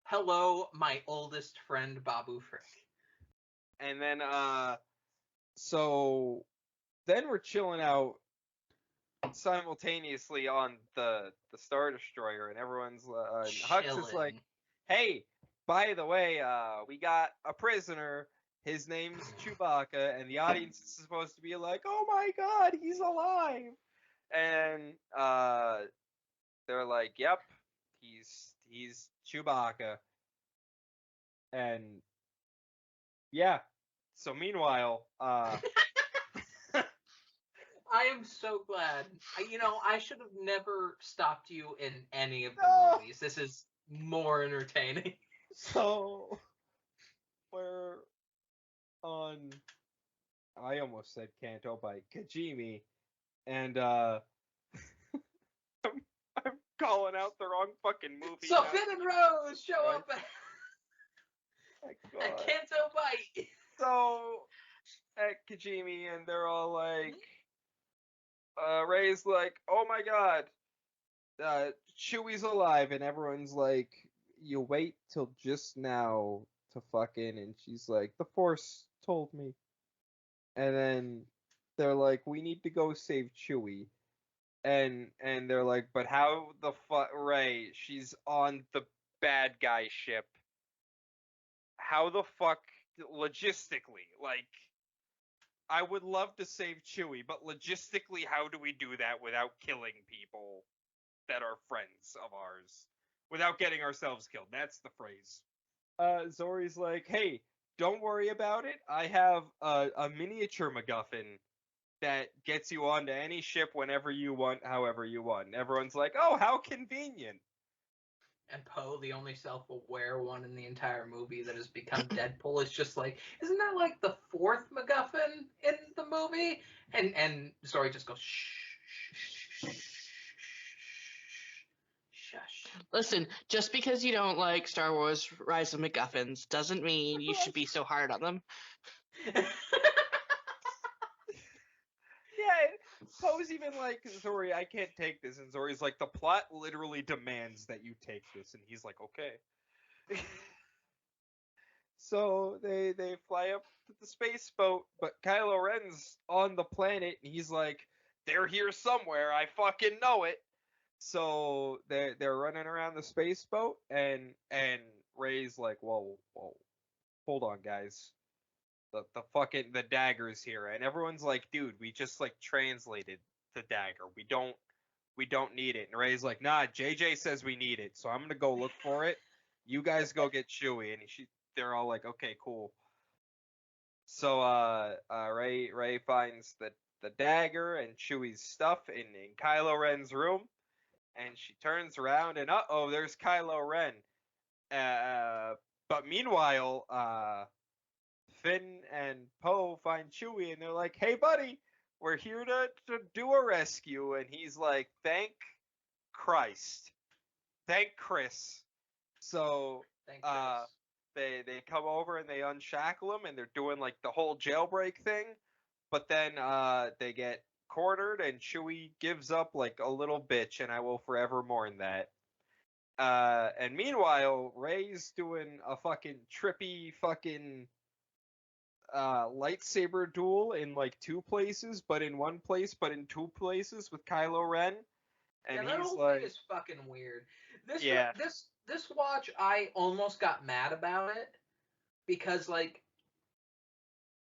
Hello, my oldest friend, Babu Frick. And then so then we're chilling out Simultaneously on the Star Destroyer, and everyone's Hux is like, Chilling. hey, by the way, we got a prisoner. His name's Chewbacca, and the audience is supposed to be like, oh my god, he's alive. and they're like, "Yep, He's Chewbacca. And yeah. So meanwhile, I am so glad. I should have never stopped you in any of the No. movies. This is more entertaining. so we're on, I almost said Kanto by Kajimi, and I'm calling out the wrong fucking movie." So now. Finn and Rose show Right. up my at God. Kanto Bite. So at Kajimi, and they're all like, Ray's like, "Oh my god." Chewie's alive, and everyone's like, you wait till just now to fucking, and she's like, the Force told me. And then they're like, we need to go save Chewie. And they're like, but how the fuck, Ray, she's on the bad guy ship. How the fuck, logistically, like, I would love to save Chewie, but logistically, how do we do that without killing people that are friends of ours? Without getting ourselves killed. That's the phrase. Zori's like, hey, don't worry about it. I have a miniature MacGuffin that gets you onto any ship whenever you want, however you want. And everyone's like, oh, how convenient. And Poe, the only self-aware one in the entire movie that has become Deadpool, is just like, isn't that like the fourth MacGuffin in the movie? And Zori just goes, shh, shh, shh, shh, shush. Listen, just because you don't like Star Wars Rise of MacGuffins doesn't mean you should be so hard on them. Yeah, Poe's even like, Zori, I can't take this. And Zori's like, the plot literally demands that you take this. And he's like, okay. So they fly up to the space boat, but Kylo Ren's on the planet, and he's like, they're here somewhere, I fucking know it. So they're running around the space boat, and Rey's like, whoa, hold on, guys. The dagger's here, and everyone's like, dude, we just like translated the dagger. We don't need it. And Rey's like, nah, JJ says we need it, so I'm gonna go look for it. You guys go get Chewie, and they're all like, okay, cool. So Rey finds the dagger and Chewie's stuff in Kylo Ren's room, and she turns around and there's Kylo Ren. But meanwhile, Finn and Poe find Chewie, and they're like, hey buddy, we're here to do a rescue. And he's like, thank Christ. Thank Chris. So Thank goodness. they come over and they unshackle him, and they're doing like the whole jailbreak thing, but then they get cornered, and Chewie gives up like a little bitch, and I will forever mourn that. And meanwhile, Rey's doing a fucking trippy fucking lightsaber duel in like 2 places, but in 1 place, but in 2 places with Kylo Ren, and Yeah, that he's whole like, thing is fucking weird. This Yeah. this watch, I almost got mad about it because like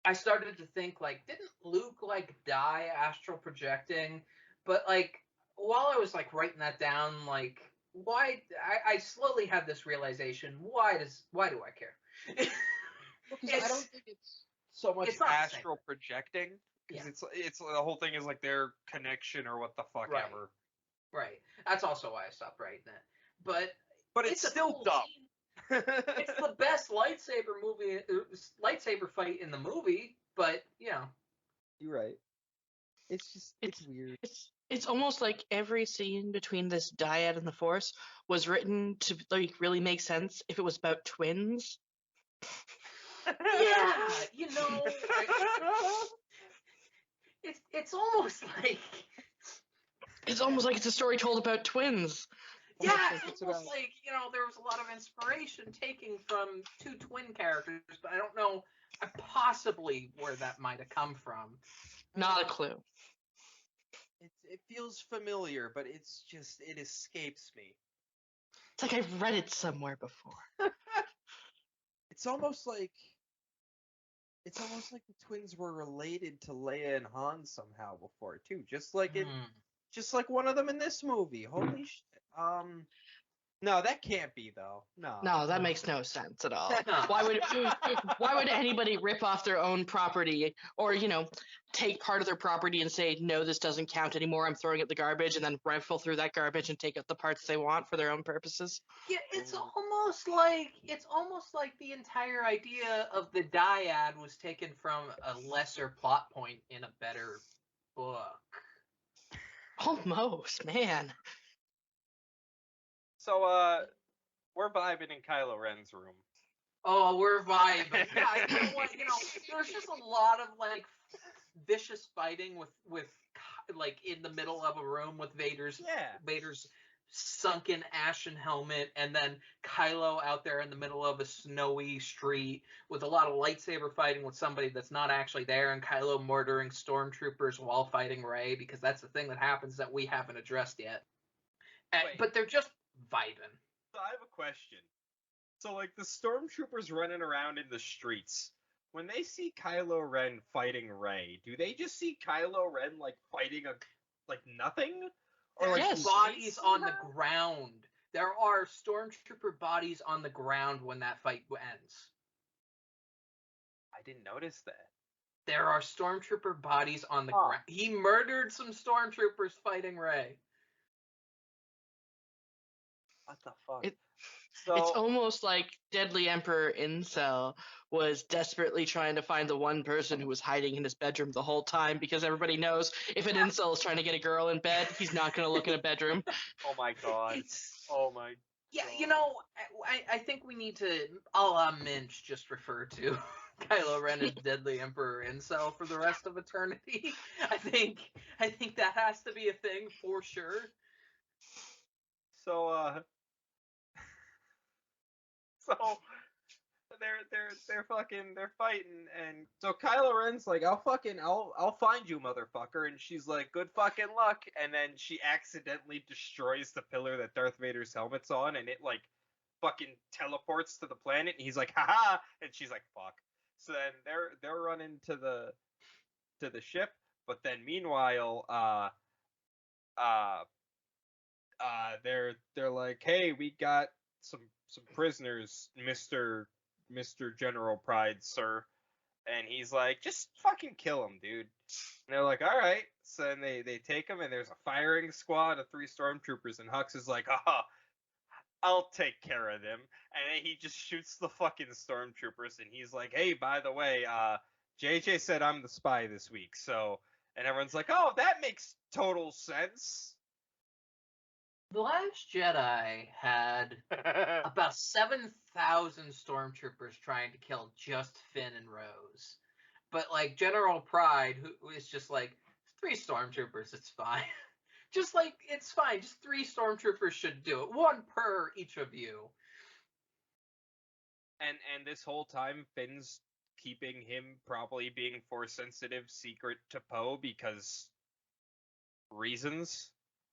I started to think like, didn't Luke like die astral projecting? But like while I was like writing that down, like why I slowly had this realization: why do I care? because I don't think it's so much it's not the same astral projecting, because Yeah. it's the whole thing is like their connection or what the fuck Right. ever. Right. That's also why I stopped writing it. But But it's a still cool dumb. scene. It's the best lightsaber fight in the movie, but You're right. It's just It's weird. it's almost like every scene between this dyad and the Force was written to like really make sense if it was about twins. yeah, it's almost like It's almost like it's a story told about twins. yeah, Almost like it's it's almost about- like there was a lot of inspiration taken from two twin characters, but I don't know possibly where that might have come from. Not a clue. It feels familiar, but it's just it escapes me. It's like I've read it somewhere before. It's almost like the twins were related to Leia and Han somehow before too, just like one of them in this movie. Holy shit. No, that can't be though. No, that makes no sense at all. Why would anybody rip off their own property or, take part of their property and say, no, this doesn't count anymore, I'm throwing it in the garbage, and then rifle through that garbage and take out the parts they want for their own purposes? Yeah, it's almost like the entire idea of the dyad was taken from a lesser plot point in a better book. Almost, man. So we're vibing in Kylo Ren's room. Oh, we're vibing. Yeah, you know what? There's just a lot of like vicious fighting with like in the middle of a room with Vader's sunken ashen helmet, and then Kylo out there in the middle of a snowy street with a lot of lightsaber fighting with somebody that's not actually there, and Kylo murdering stormtroopers while fighting Rey, because that's the thing that happens that we haven't addressed yet. But they're just vibing. So I have a question. So like the stormtroopers running around in the streets, when they see Kylo Ren fighting Rey, do they just see Kylo Ren like fighting like nothing? Or like Yes. Bodies on the ground. There are stormtrooper bodies on the ground when that fight ends. I didn't notice that. There are stormtrooper bodies on the ground. He murdered some stormtroopers fighting Rey. What the fuck? It's almost like Deadly Emperor Incel was desperately trying to find the one person who was hiding in his bedroom the whole time, because everybody knows if an incel is trying to get a girl in bed, he's not going to look in a bedroom. Oh my god. Yeah, I think we need to, a la Minch, just refer to Kylo Ren as Deadly Emperor Incel for the rest of eternity. I think that has to be a thing for sure. So they're fighting, and so Kylo Ren's like, I'll find you, motherfucker, and she's like, good fucking luck, and then she accidentally destroys the pillar that Darth Vader's helmet's on, and it like fucking teleports to the planet, and he's like, haha, and she's like, fuck. So then they're running to the ship, but then meanwhile, they're like, hey, we got some prisoners, Mr. General Pride, sir. And he's like, just fucking kill him, dude. And they're like, all right. So then they take him, and there's a firing squad of 3 stormtroopers, and Hux is like, I'll take care of them. And then he just shoots the fucking stormtroopers, and he's like, hey, by the way, JJ said I'm the spy this week, so... And everyone's like, oh, that makes total sense. The Last Jedi had about 7,000 stormtroopers trying to kill just Finn and Rose. But, like, General Pride, who is just like, 3 stormtroopers, it's fine. Just, like, it's fine. Just 3 stormtroopers should do it. 1 per each of you. And this whole time, Finn's keeping him probably being force sensitive secret to Poe because reasons.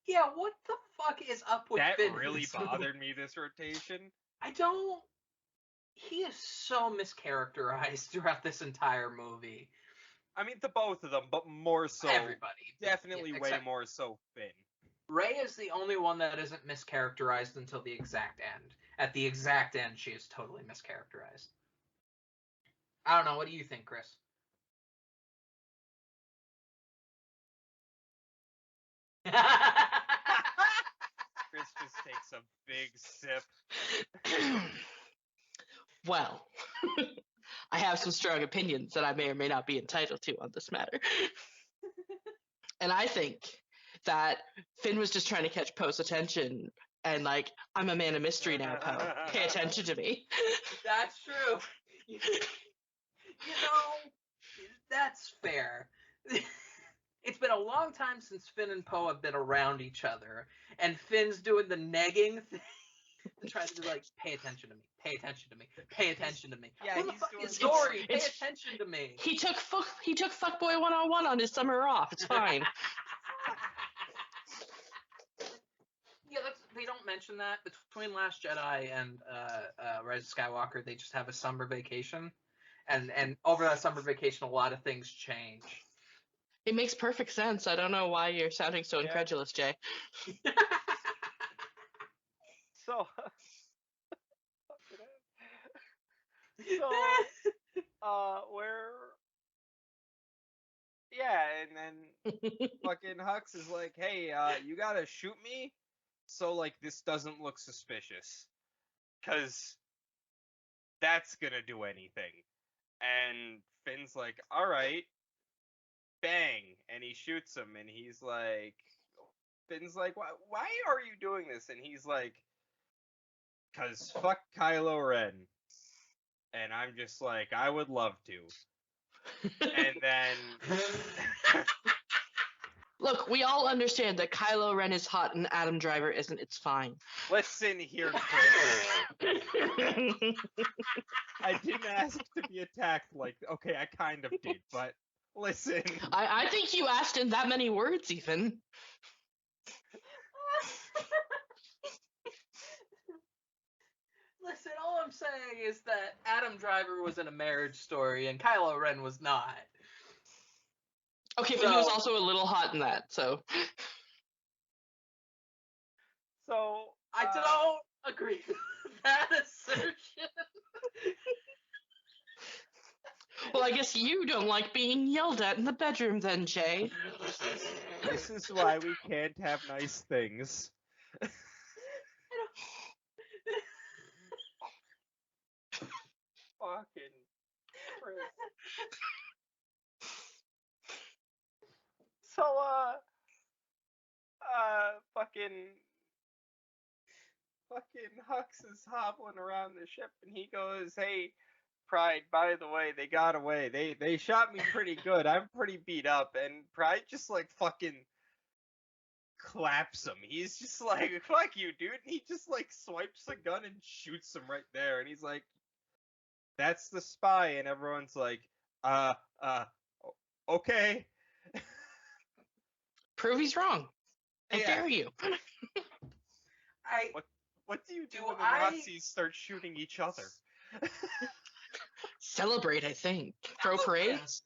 Yeah, what the fuck is up with That Finn? really bothered me this rotation. I don't. He is so mischaracterized throughout this entire movie. I mean, the both of them, but more so. Everybody. Definitely Yeah, way except more so Finn. Rey is the only one that isn't mischaracterized until the exact end. At the exact end, she is totally mischaracterized. I don't know. What do you think, Chris? Chris just takes a big sip. Well, I have some strong opinions that I may or may not be entitled to on this matter. And I think that Finn was just trying to catch Poe's attention and like, I'm a man of mystery now, Poe. Pay attention to me. That's true. You know, that's fair. It's been a long time since Finn and Poe have been around each other, and Finn's doing the negging thing and trying to be like, pay attention to me, pay attention to me, pay attention to me. Yeah, What the he's fuck doing is the- Dory? Pay it's- attention to me. He took Fuckboy 101 on his summer off. It's fine. Yeah, they don't mention that. Between Last Jedi and Rise of Skywalker, they just have a summer vacation. And over that summer vacation, a lot of things change. It makes perfect sense. I don't know why you're sounding so Yeah. incredulous, Jay. So, where? Yeah, and then Fucking Hux is like, hey, you gotta shoot me so, like, this doesn't look suspicious. Because that's gonna do anything. And Finn's like, alright. Bang. And he shoots him, and he's like... Finn's like, why are you doing this? And he's like, because fuck Kylo Ren. And I'm just like, I would love to. And then... Look, we all understand that Kylo Ren is hot and Adam Driver isn't. It's fine. Listen here, Chris. I didn't ask to be attacked like... Okay, I kind of did, but... Listen. I think you asked in that many words, even. Listen, all I'm saying is that Adam Driver was in A Marriage Story and Kylo Ren was not. Okay, but he was So- also a little hot in that, so. so I don't agree with that assertion. Well, I guess you don't like being yelled at in the bedroom then, Jay. This is why we can't have nice things. fucking Chris. So fucking Hux is hobbling around the ship, and he goes, "Hey, Pride, by the way, they got away. They shot me pretty good. I'm pretty beat up." And Pride just like fucking claps him. He's just like, "Fuck you, dude." And he just like swipes the gun and shoots him right there. And he's like, "That's the spy." And everyone's like, okay. Prove he's wrong. I Yeah. dare you. What do you do Do when the I- Nazis start shooting each other? Celebrate, I think. Throw parades.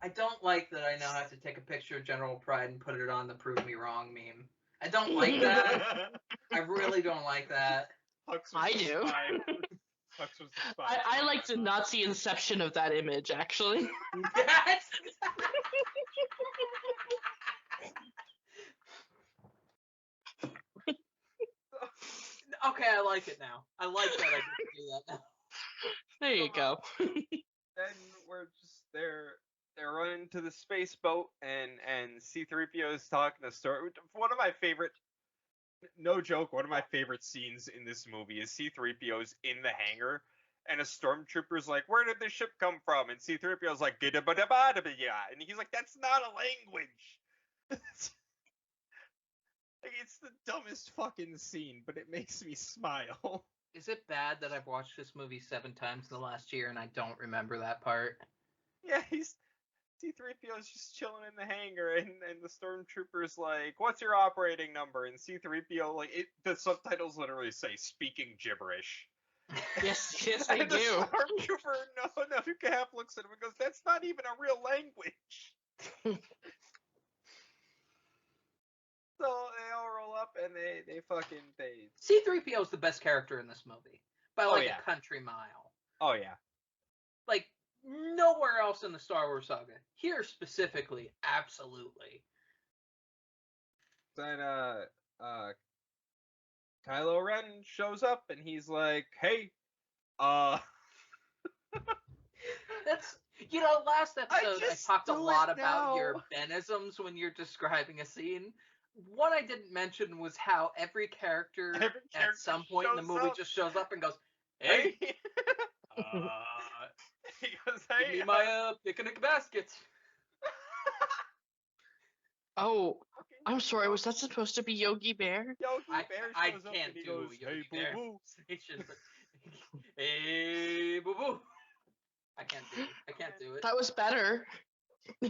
I don't like that I now have to take a picture of General Pride and put it on the "Prove Me Wrong" meme. I don't like that. I really don't like that. Hux was I the do. spy. Hux was the spy. I like the Nazi inception of that image, actually. Yes. Okay, I like it now. I like that I get to do that now. There you go. Then we're just they're running to the space boat, and C-3PO is talking to Story. One of my favorite, no joke, one of my favorite scenes in this movie is C-3PO's in the hangar, and a stormtrooper's like, "Where did this ship come from?" And C-3PO's like, "Gidda-ba-da-ba-da-ba-ya," and he's like, "That's not a language." Like, it's the dumbest fucking scene, but it makes me smile. Is it bad that I've watched this movie 7 times in the last year and I don't remember that part? Yeah, C-3PO is just chilling in the hangar, and the stormtrooper's like, "What's your operating number?" And C-3PO, like, the subtitles literally say "speaking gibberish." Yes, they And the do. stormtrooper, no, half looks at him and goes, "That's not even a real language." So they all roll up and they fucking they. C-3PO is the best character in this movie by Oh, like yeah. a country mile. Oh yeah. Like nowhere else in the Star Wars saga. Here specifically, absolutely. Then Kylo Ren shows up and he's like, "Hey, That's last episode I just talked a do it lot about now." your Benisms when you're describing a scene. What I didn't mention was how every character Every at character some point in the shows movie up. just shows up and goes, "Hey, He goes, give "Hey, me my picnic basket." Oh, fucking I'm sorry. Was that supposed to be Yogi Bear? Yogi I Bear I shows up can't and he do goes, "Hey, Yogi boo Bear boo." impersonation, but hey, boo boo. I can't do it. That was better. So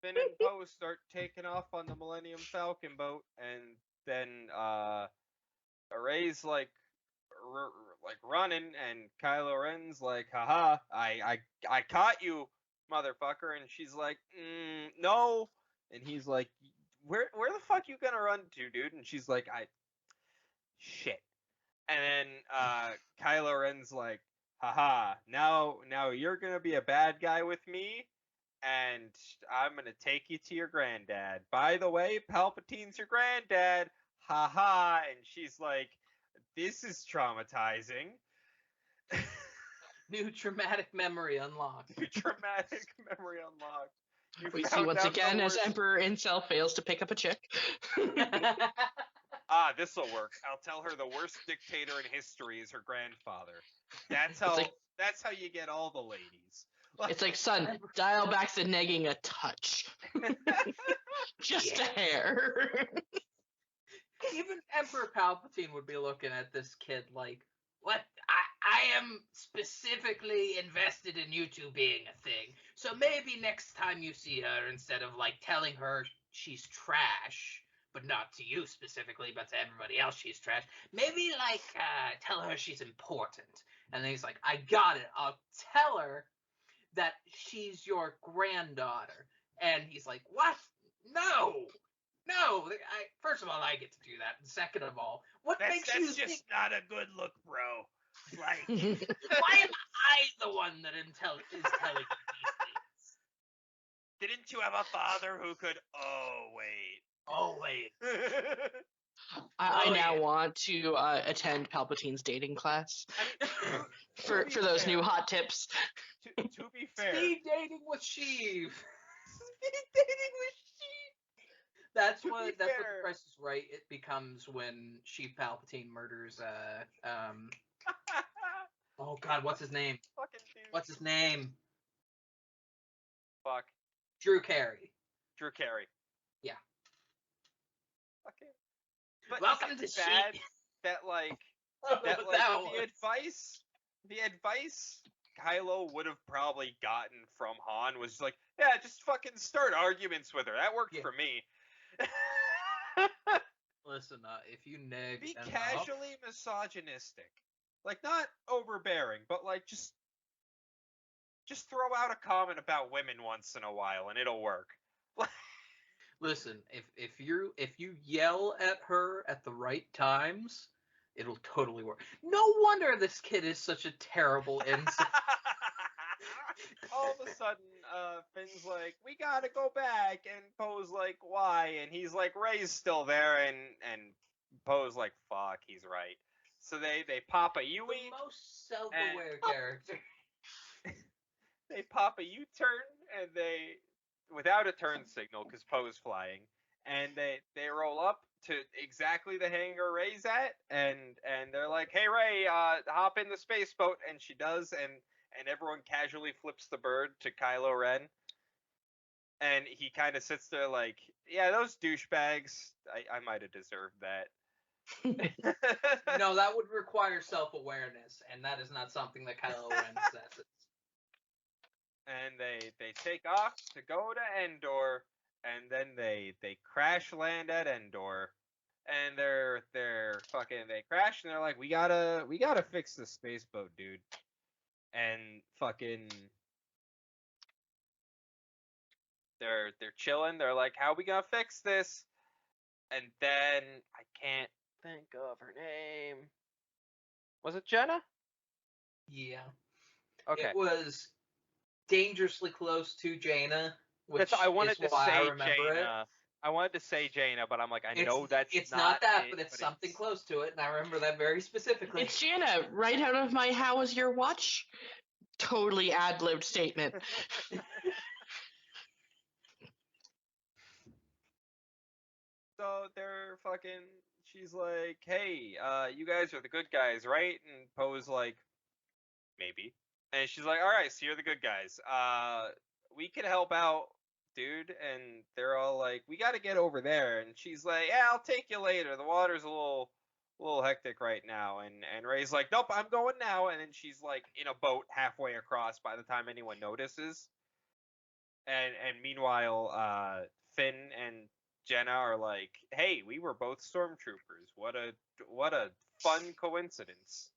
Finn and Poe start taking off on the Millennium Falcon boat, and then Rey's like running, and Kylo Ren's like, "Haha, I caught you, motherfucker," and she's like, "No," and he's like, "Where the fuck you gonna run to, dude?" And she's like, shit," and then Kylo Ren's like, "Haha, now you're gonna be a bad guy with me, and I'm gonna take you to your granddad. By the way, Palpatine's your granddad. Haha," and she's like, "This is traumatizing." New traumatic memory unlocked. Traumatic memory unlocked. You We see found once out the again as worst- Emperor Incel fails to pick up a chick. This'll work. I'll tell her the worst dictator in history is her grandfather. That's how like- that's how you get all the ladies. It's like, son, dial back the negging a touch. Just a hair. Even Emperor Palpatine would be looking at this kid like, "What? I am specifically invested in you two being a thing. So maybe next time you see her, instead of like telling her she's trash, but not to you specifically, but to everybody else she's trash, maybe like tell her she's important." And then he's like, "I got it. I'll tell her that she's your granddaughter." And he's like, "What? No. First of all, I get to do that. And second of all, what makes you think not a good look, bro. Like, why am I the one that is telling you these things?" didn't you have a father who could? Oh Always. wait. I Oh, now yeah. want to attend Palpatine's dating class I mean, for be those fair, new hot tips. To be fair, Speed dating with Sheev. speed dating with sheep. That's To be what fair. The Price is Right it becomes when Sheev Palpatine murders oh god, what's his name? Fucking dude. What's his name? Fuck. Drew Carey. Drew Carey. Yeah. Okay. But Welcome is it to bad Sheev. that like That the advice Kylo would have probably gotten from Han was like, "Yeah, just fucking start arguments with her. That worked Yeah. for me." Listen, if you neg Be enough, casually misogynistic, like not overbearing, but like just throw out a comment about women once in a while and it'll work. listen, if you yell at her at the right times, it'll totally work. No wonder this kid is such a terrible insect. All of a sudden, Finn's like, "We gotta go back," and Poe's like, "Why?" And he's like, "Rey's still there," and Poe's like, "Fuck, he's right." So they pop a The Yui, most self-aware character. they pop a U-turn, and they, without a turn signal because Poe's flying, and they roll up to exactly the hangar Rey's at, and they're like, "Hey Rey, hop in the space boat," and she does, and everyone casually flips the bird to Kylo Ren. And he kind of sits there like, "Yeah, those douchebags, I might have deserved that." No, that would require self-awareness, and that is not something that Kylo Ren possesses. And they take off to go to Endor, and then they crash land at Endor, and they crash, and they're like, we gotta fix the space boat, dude. And fucking they're chilling. They're like, how we gonna fix this? And then I can't think of her name. Was it Jenna? Yeah. Okay. It was dangerously close to Jaina, which I wanted is to why I say remember it. Jaina. I wanted to say Jaina, but I'm like, I It's, know that's it's not that, it, but it's but something close to it, and I remember that very specifically. It's Jana, right out of my "How was your watch?" Totally ad-libbed statement. So they're fucking. She's like, hey, you guys are the good guys, right? And Poe's like, maybe. And she's like, all right, so you're the good guys. We can help out, dude. And they're all like, we got to get over there. And she's like, yeah, I'll take you later. The water's a little hectic right now. And Rey's like, nope, I'm going now. And then she's like in a boat halfway across by the time anyone notices. And meanwhile, Finn and Jenna are like, hey, we were both stormtroopers. What a fun coincidence.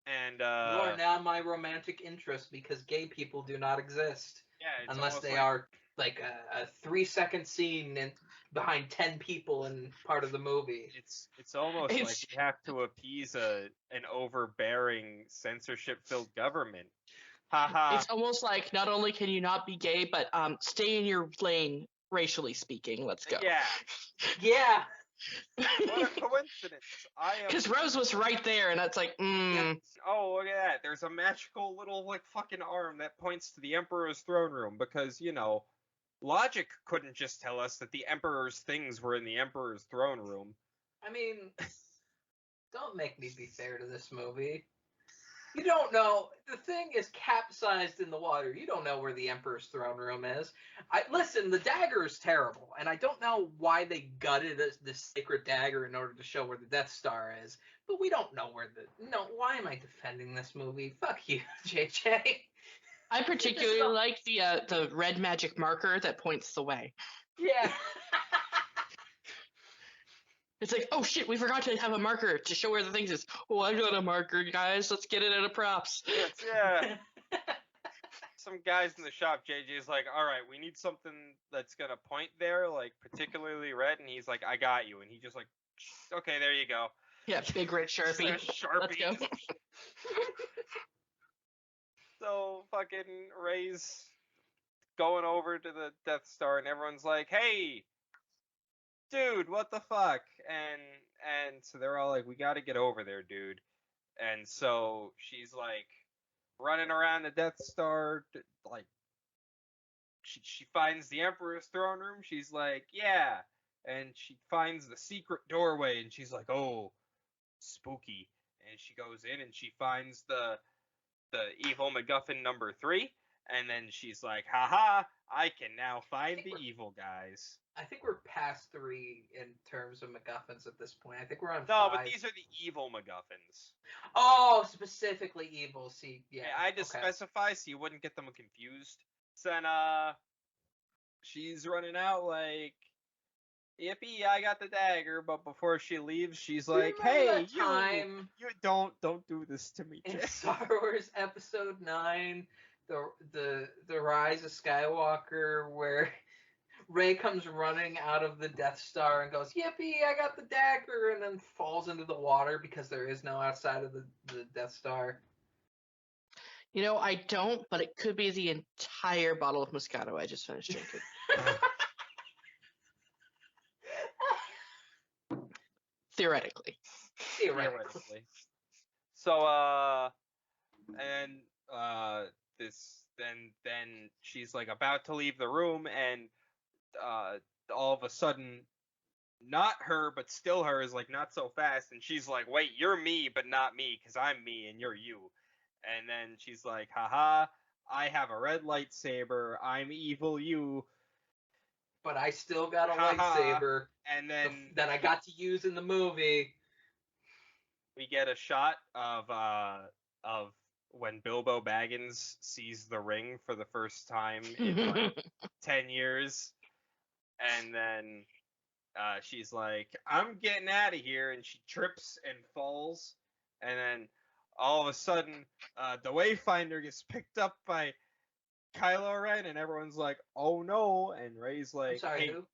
And You are now my romantic interest because gay people do not exist. yeah, it's unless they like, are like a 3-second scene and behind 10 people in part of the movie. It's almost like we have to appease an overbearing censorship-filled government. Haha. It's almost like not only can you not be gay, but stay in your lane, racially speaking. Let's go. Yeah. Yeah. What a coincidence. Because Rose was right there, and that's like, Yep. Oh, look at that. There's a magical little, like, fucking arm that points to the Emperor's throne room because, logic couldn't just tell us that the Emperor's things were in the Emperor's throne room. I mean, don't make me be fair to this movie. You don't know. The thing is capsized in the water. You don't know where the Emperor's throne room is. Listen, the dagger is terrible, and I don't know why they gutted this sacred dagger in order to show where the Death Star is. But we don't know where why am I defending this movie? Fuck you, JJ. I particularly like the red magic marker that points the way. Yeah. It's like, oh shit, we forgot to have a marker to show where the things is. Oh, I got a marker, guys. Let's get it out of props. Yeah. Some guys in the shop, JJ's like, all right, we need something that's going to point there, like, particularly red. And he's like, I got you. And he just like, okay, there you go. Yeah, big red Sharpie. Sharpie. Let's go. So fucking Rey's going over to the Death Star, and everyone's like, hey, dude, what the fuck? And so they're all like, we got to get over there, dude. And so she's like running around the Death Star, like she finds the Emperor's throne room. She's like, yeah, and she finds the secret doorway, and she's like, oh, spooky. And she goes in and she finds the evil MacGuffin number 3. And then she's like, haha, I can now find the evil guys. I think we're past 3 in terms of MacGuffins at this point. I think we're on 5. No, but these are the evil MacGuffins. Oh, specifically evil. See, yeah. I had to specify so you wouldn't get them confused. So then, she's running out like, yippee, I got the dagger. But before she leaves, she's like, hey, you don't do this to me, in Jay. Star Wars Episode 9, the Rise of Skywalker, where Rey comes running out of the Death Star and goes, yippee, I got the dagger, and then falls into the water because there is no outside of the Death Star. I don't, but it could be the entire bottle of Moscato I just finished drinking. Theoretically. So, then she's like about to leave the room, and all of a sudden, not her, but still her is like not so fast, and she's like, wait, you're me, but not me, because I'm me and you're you. And then she's like, haha, I have a red lightsaber, I'm evil, you. but I still got a Haha. lightsaber And then that I got to use in the movie. we get a shot of when Bilbo Baggins sees the ring for the first time in like 10 years, and then she's like, I'm getting out of here, and she trips and falls, and then all of a sudden the Wayfinder gets picked up by Kylo Ren, and everyone's like, oh no, and Rey's I'm like, sorry, hey, who?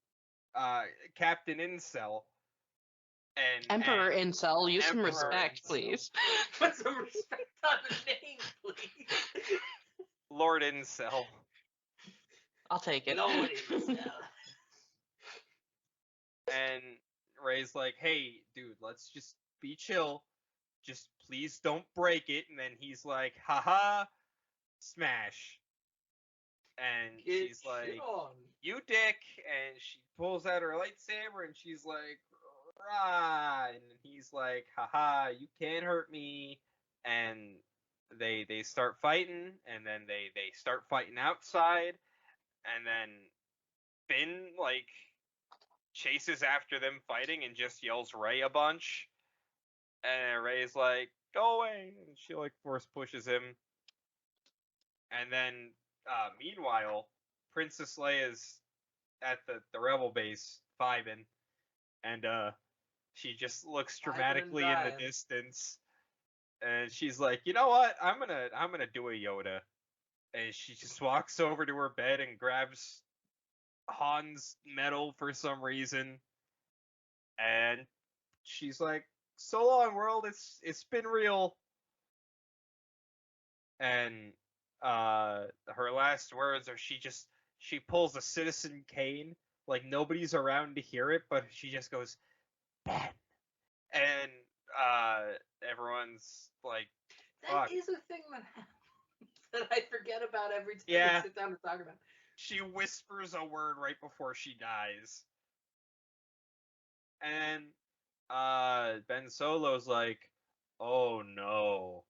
Captain Incel. Emperor and Incel, use some Emperor respect, Incel. please. Put some respect on the name, please. Lord Incel. I'll take it. Lord Incel. And Rey's like, hey, dude, let's just be chill. Just please don't break it. And then he's like, haha, smash. And Get she's like, shit on. you dick. And she pulls out her lightsaber and she's like, rah. And he's like, haha, you can't hurt me. And they start fighting, and then they start fighting outside, and then Finn like chases after them fighting and just yells Rey a bunch, and Rey's like, go away, and she like force pushes him. And then meanwhile, Princess Leia's at the rebel base vibing, and she just looks Vibing and dramatically in the dying. distance, and she's like, you know what, I'm gonna do a Yoda. And she just walks over to her bed and grabs Han's medal for some reason, and she's like, so long, world, it's been real. And her last words are she pulls a Citizen Kane, like nobody's around to hear it, but she just goes, Ben. And everyone's like, fuck. That is a thing that happens that I forget about every time Yeah. we sit down to talk about. She whispers a word right before she dies. And Ben Solo's like, oh no.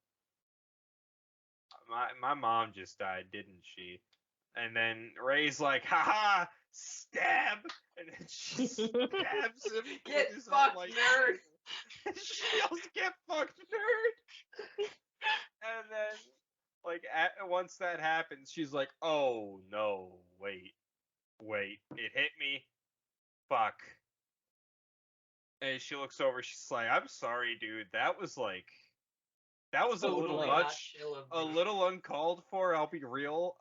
My mom just died, didn't she? And then Rey's like, haha, stab! And then she stabs him. Get with his own fucked, lightsaber. nerd! She yells, get fucked, nerd! And then, like, once that happens, she's like, oh no, wait, it hit me. Fuck. And she looks over, she's like, I'm sorry, dude, that was a little Totally not much, chill of a me. little uncalled for, I'll be real.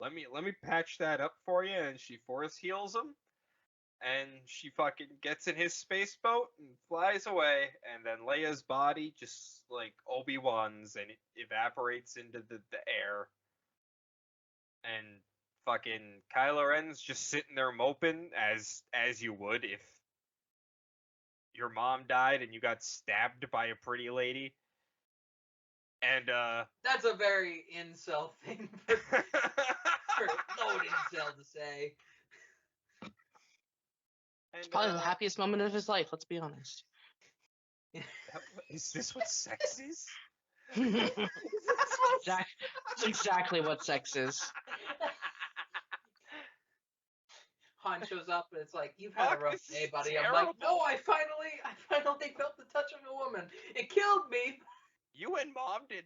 Let me patch that up for you. And she force heals him, and she fucking gets in his space boat and flies away. And then Leia's body just like Obi-Wan's, and it evaporates into the air. And fucking Kylo Ren's just sitting there moping, as you would if your mom died and you got stabbed by a pretty lady. And That's a very incel thing for Lord Incel to say. and Probably the happiest moment of his life, let's be honest. is this what sex is? That's exactly what sex is. Han shows up and it's like, you've had Fuck, a rough this is day, buddy. I'm like, terrible. no, I finally felt the touch of a woman. It killed me. You and mom did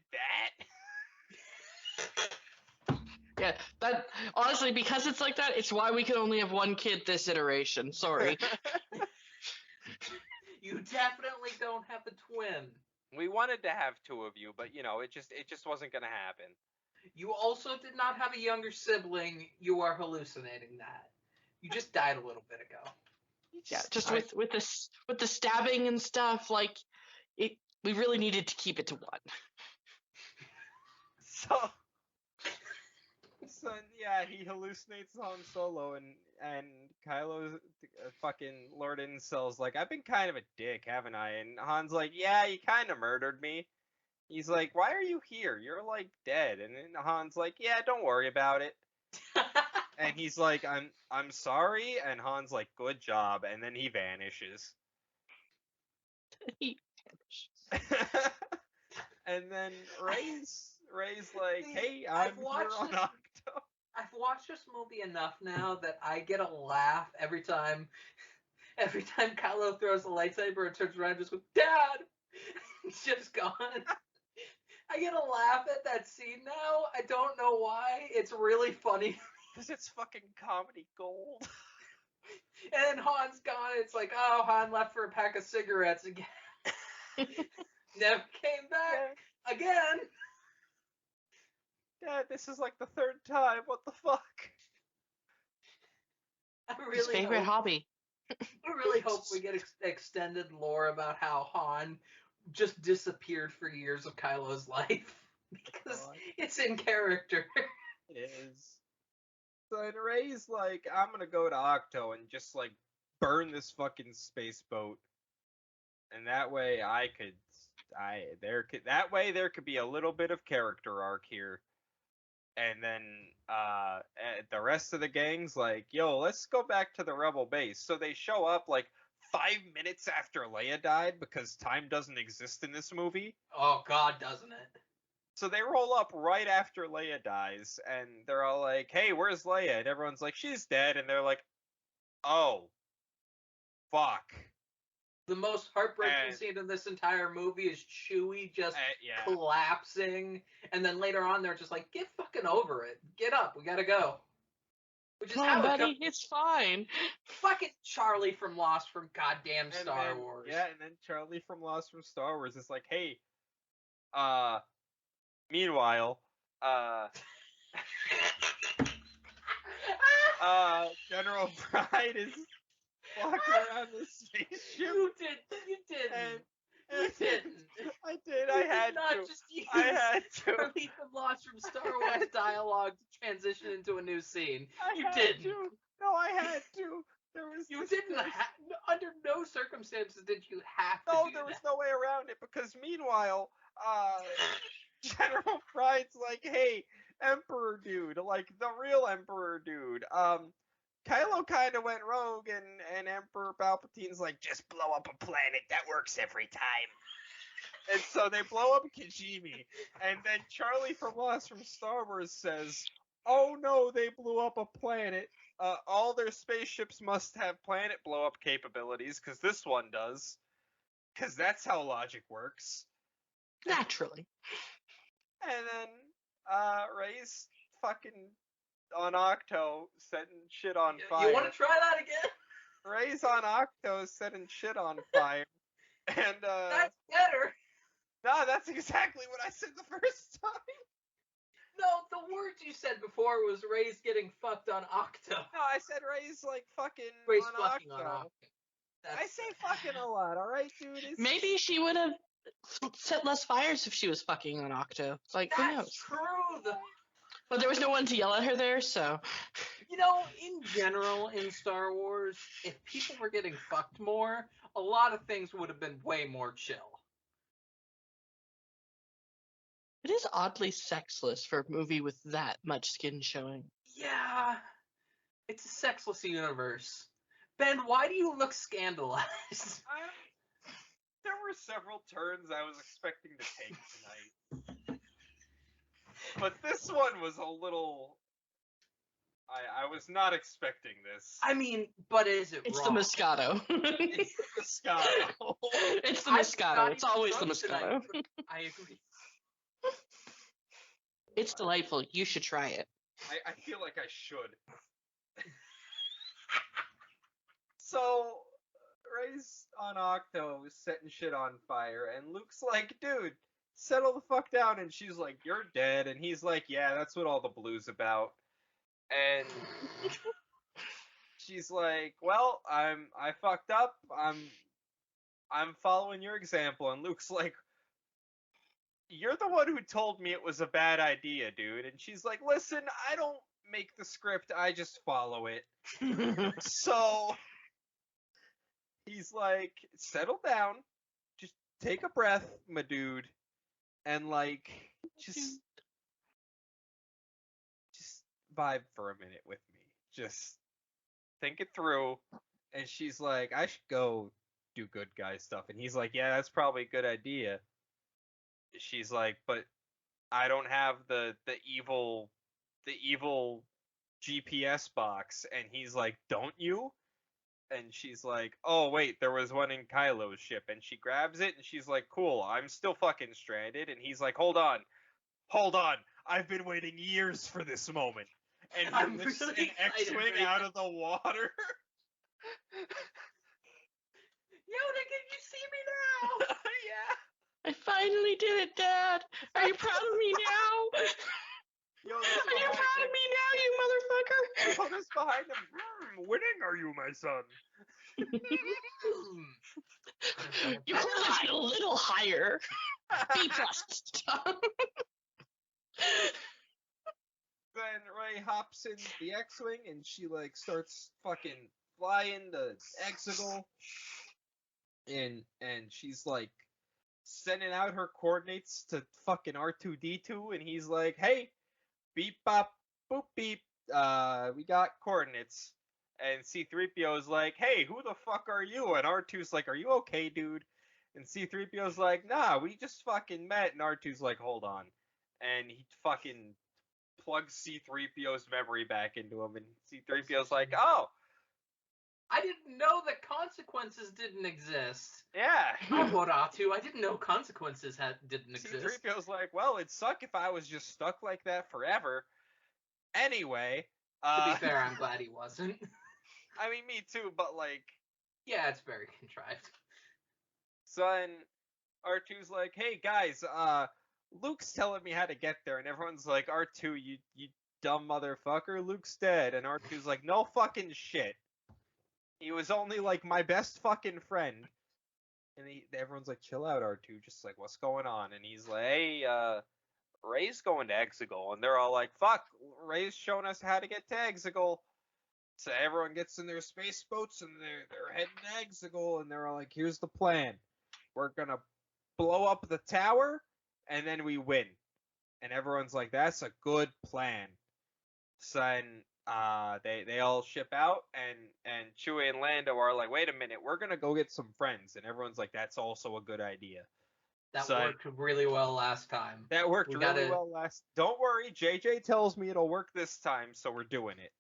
that? Yeah, that honestly, because it's like that, it's why we can only have one kid this iteration. Sorry. You definitely don't have a twin. We wanted to have two of you, but you know, it just wasn't gonna happen. You also did not have a younger sibling. You are hallucinating that. You just died a little bit ago. Yeah, just with the stabbing and stuff, like it. We really needed to keep it to one. So yeah, he hallucinates Han Solo, and Kylo's fucking Lord Incel's like, I've been kind of a dick, haven't I? And Han's like, yeah, you kind of murdered me. He's like, why are you here? You're like dead. And then Han's like, yeah, don't worry about it. And he's like, I'm sorry. And Han's like, good job. And then he vanishes. And then Rey's like, hey, I'm here watched on it. Octo. I've watched this movie enough now that I get a laugh every time Kylo throws a lightsaber and turns around and just goes, Dad! It's just gone. I get a laugh at that scene now. I don't know why. It's really funny. Because it's fucking comedy gold. And then Han's gone. It's like, oh, Han left for a pack of cigarettes again. Never came back again. Dad, this is like the third time. What the fuck? I His really favorite hope, hobby. I really hope we get extended lore about how Han just disappeared for years of Kylo's life. Because it's in character. It is. So then Rey's like, I'm gonna go to Octo and just like burn this fucking space boat, and that way there could be a little bit of character arc here. And then the rest of the gang's like, yo, let's go back to the rebel base. So they show up like 5 minutes after Leia died, because time doesn't exist in this movie. Oh God, doesn't it? So they roll up right after Leia dies, and they're all like, hey, where's Leia? And everyone's like, she's dead. And they're like, oh, fuck. The most heartbreaking scene in this entire movie is Chewie just collapsing, and then later on they're just like, get fucking over it. Get up, we gotta go. Which is Come on, buddy, it's fine. Fucking Charlie from Lost from goddamn Star Wars. Yeah, and then Charlie from Lost from Star Wars is like, hey, meanwhile, General Pride is walking around the spaceship. You didn't. I did. I had not to. Just use I had to. Charlie from Lost from Star Wars dialogue to transition into a new scene. I had didn't. to. No, I had to. There was. You didn't. Under no circumstances did you have to. No, there was no way around it, because meanwhile, General Pride's like, hey, Emperor dude, like the real Emperor dude. Kylo kind of went rogue, and Emperor Palpatine's like, just blow up a planet. That works every time. And so they blow up Kijimi, and then Charlie from Lost from Star Wars says, oh no, they blew up a planet. All their spaceships must have planet blow up capabilities, because this one does. Because that's how logic works. Naturally. And then Rey's fucking on Octo setting shit on fire. You want to try that again? Rey's on Octo setting shit on fire. And that's better. No, that's exactly what I said the first time. No, the words you said before was Rey's getting fucked on Octo. No, I said Rey's like fucking Rey's on fucking Octo. on Octo. I say fucking a lot, alright, dude? Maybe she would have set less fires if she was fucking on Octo. Like, who knows? That's true. But there was no one to yell at her there, so. You know, in general, in Star Wars, if people were getting fucked more, a lot of things would have been way more chill. It is oddly sexless for a movie with that much skin showing. Yeah, it's a sexless universe. Ben, why do you look scandalized? There were several turns I was expecting to take tonight. But this one was a little... I was not expecting this. I mean, but is it It's wrong? the Moscato. It's the Moscato. It's the Moscato. It's always the Moscato. I agree. It's delightful. You should try it. I feel like I should. So, Rey's on Octo setting shit on fire, and Luke's like, dude, settle the fuck down. And she's like, you're dead. And he's like, yeah, that's what all the blue's about. And she's like, well, I fucked up. I'm following your example. And Luke's like, you're the one who told me it was a bad idea, dude. And she's like, listen, I don't make the script, I just follow it. So he's like, settle down, just take a breath, my dude, and like just vibe for a minute with me. Just think it through. And she's like, I should go do good guy stuff. And he's like, yeah, that's probably a good idea. She's like, but I don't have the evil GPS box, and he's like, "Don't you?" And she's like, "Oh wait, there was one in Kylo's ship." And she grabs it, and she's like, "Cool, I'm still fucking stranded." And he's like, "Hold on, hold on, I've been waiting years for this moment." And he I'm lifts really an excited X-wing for you. out of the water. Yoda, can you see me now? Yeah. I finally did it, Dad. Are you proud of me now? Yoda's Are you behind proud him. of me now, you motherfucker? Yoda's behind him. Winning are you, my son? You could have lied a little higher. B plus. Then Ray hops in the X-wing, and she like starts fucking flying the Exegol, and she's like sending out her coordinates to fucking R2-D2, and he's like, "Hey, beep bop boop beep, we got coordinates." And C-3PO's like, "Hey, who the fuck are you?" And R2's like, "Are you okay, dude?" And C-3PO's like, "Nah, we just fucking met." And R2's like, "Hold on." And he fucking plugs C-3PO's memory back into him, and C-3PO's like, "Oh, I didn't know that consequences didn't exist. yeah." I'm Moratu. I didn't know consequences didn't exist. C-3PO's like, "Well, it'd suck if I was just stuck like that forever." Anyway, To be fair, I'm glad he wasn't. I mean, me too, but like, Yeah, it's very contrived. so then R2's like, "Hey guys, Luke's telling me how to get there," and everyone's like, "R2, you dumb motherfucker, Luke's dead." And R2's like, "No fucking shit. He was only like my best fucking friend." And everyone's like, "Chill out, R2, just like, what's going on?" And he's like, "Hey, Ray's going to Exegol," and they're all like, "Fuck, Ray's showing us how to get to Exegol." So everyone gets in their space boats, and they're heading to Exegol, and they're all like, "Here's the plan. We're gonna blow up the tower, and then we win." And everyone's like, "That's a good plan." So then they all ship out, and Chewie and Lando are like, "Wait a minute, we're gonna go get some friends." And everyone's like, "That's also a good idea." That So worked really well last time. that worked We really gotta- well last. Don't worry, JJ tells me it'll work this time, so we're doing it.